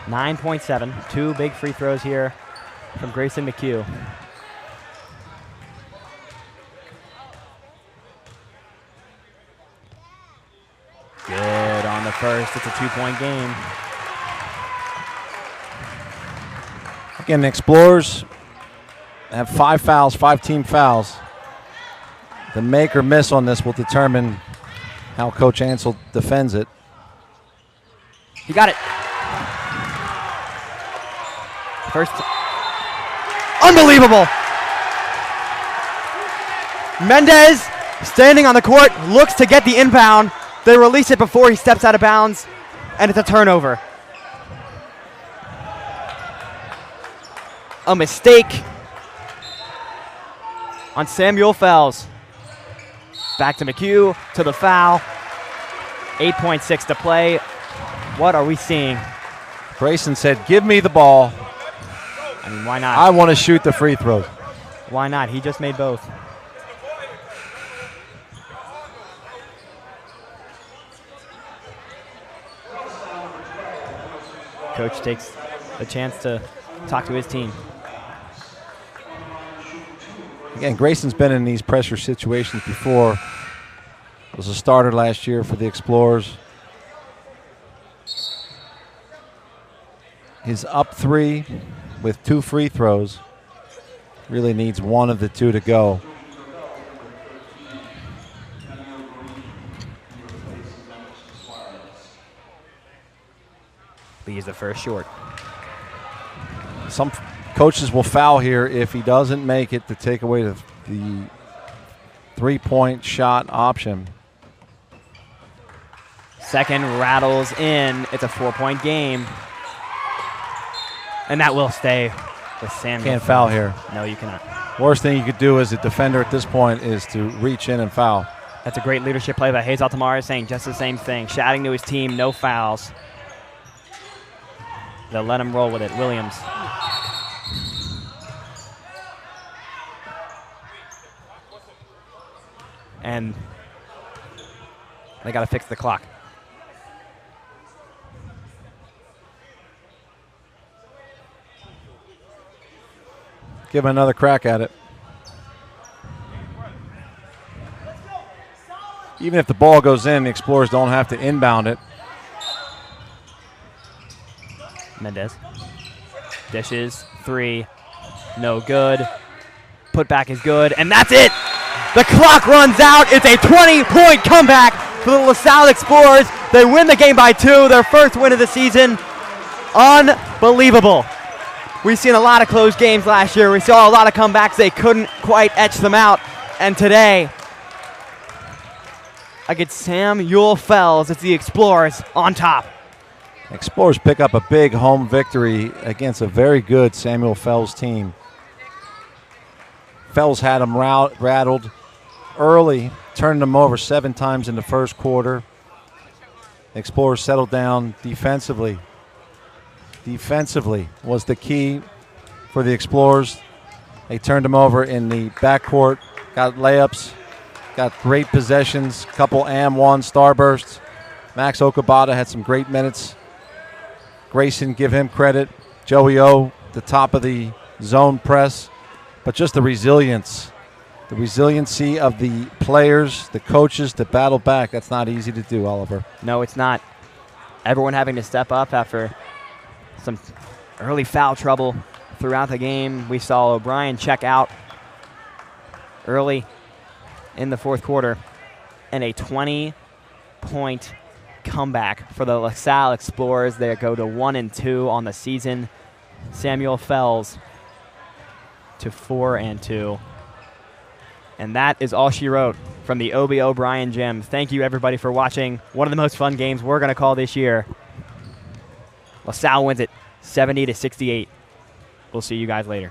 9.7. Two big free throws here from Grayson McHugh. Good on the first. It's a 2-point game. Again, the Explorers have 5 fouls, 5 team fouls. The make or miss on this will determine how Coach Ansel defends it. He got it. First. Unbelievable. Mendez standing on the court, looks to get the inbound. They release it before he steps out of bounds, and it's a turnover. A mistake on Samuel Fels. Back to McHugh, to the foul. 8.6 to play. What are we seeing? Grayson said, give me the ball. I mean, why not? I want to shoot the free throws. Why not? He just made both. Coach takes a chance to talk to his team. Again, Grayson's been in these pressure situations before. Was a starter last year for the Explorers. He's up 3 with 2 free throws. Really needs one of the 2 to go. Lee is the first short. Some coaches will foul here if he doesn't make it to take away the 3-point shot option. Second rattles in. It's a 4-point game. And that will stay with Samuel. Can't foul here. No, you cannot. Worst thing you could do as a defender at this point is to reach in and foul. That's a great leadership play by Hayes Altamar, saying just the same thing, shouting to his team, no fouls. They'll let him roll with it. Williams. And they got to fix the clock. Give him another crack at it. Even if the ball goes in, the Explorers don't have to inbound it. Mendez. Dishes. 3. No good. Put back is good. And that's it. The clock runs out. It's a 20-point comeback for the LaSalle Explorers. They win the game by 2. Their first win of the season. Unbelievable. We've seen a lot of close games last year. We saw a lot of comebacks. They couldn't quite etch them out. And today, against Samuel Fels, it's the Explorers on top. Explorers pick up a big home victory against a very good Samuel Fels team. Fels had them rattled early, turned them over 7 times in the first quarter. Explorers settled down defensively. Defensively was the key for the Explorers. They turned them over in the backcourt, got layups, got great possessions, couple and-one starbursts. Max Okabata had some great minutes. Grayson, give him credit. Joey O, the top of the zone press. But just the resilience, the resiliency of the players, the coaches to battle back. That's not easy to do, Oliver. No, it's not. Everyone having to step up after some early foul trouble throughout the game. We saw O'Brien check out early in the fourth quarter, and a 20-point comeback for the LaSalle Explorers. They go to 1-2 on the season. Samuel Fels to 4-2. And that is all she wrote from the O.B. O'Brien Gym. Thank you, everybody, for watching one of the most fun games we're going to call this year. LaSalle wins it 70-68. We'll see you guys later.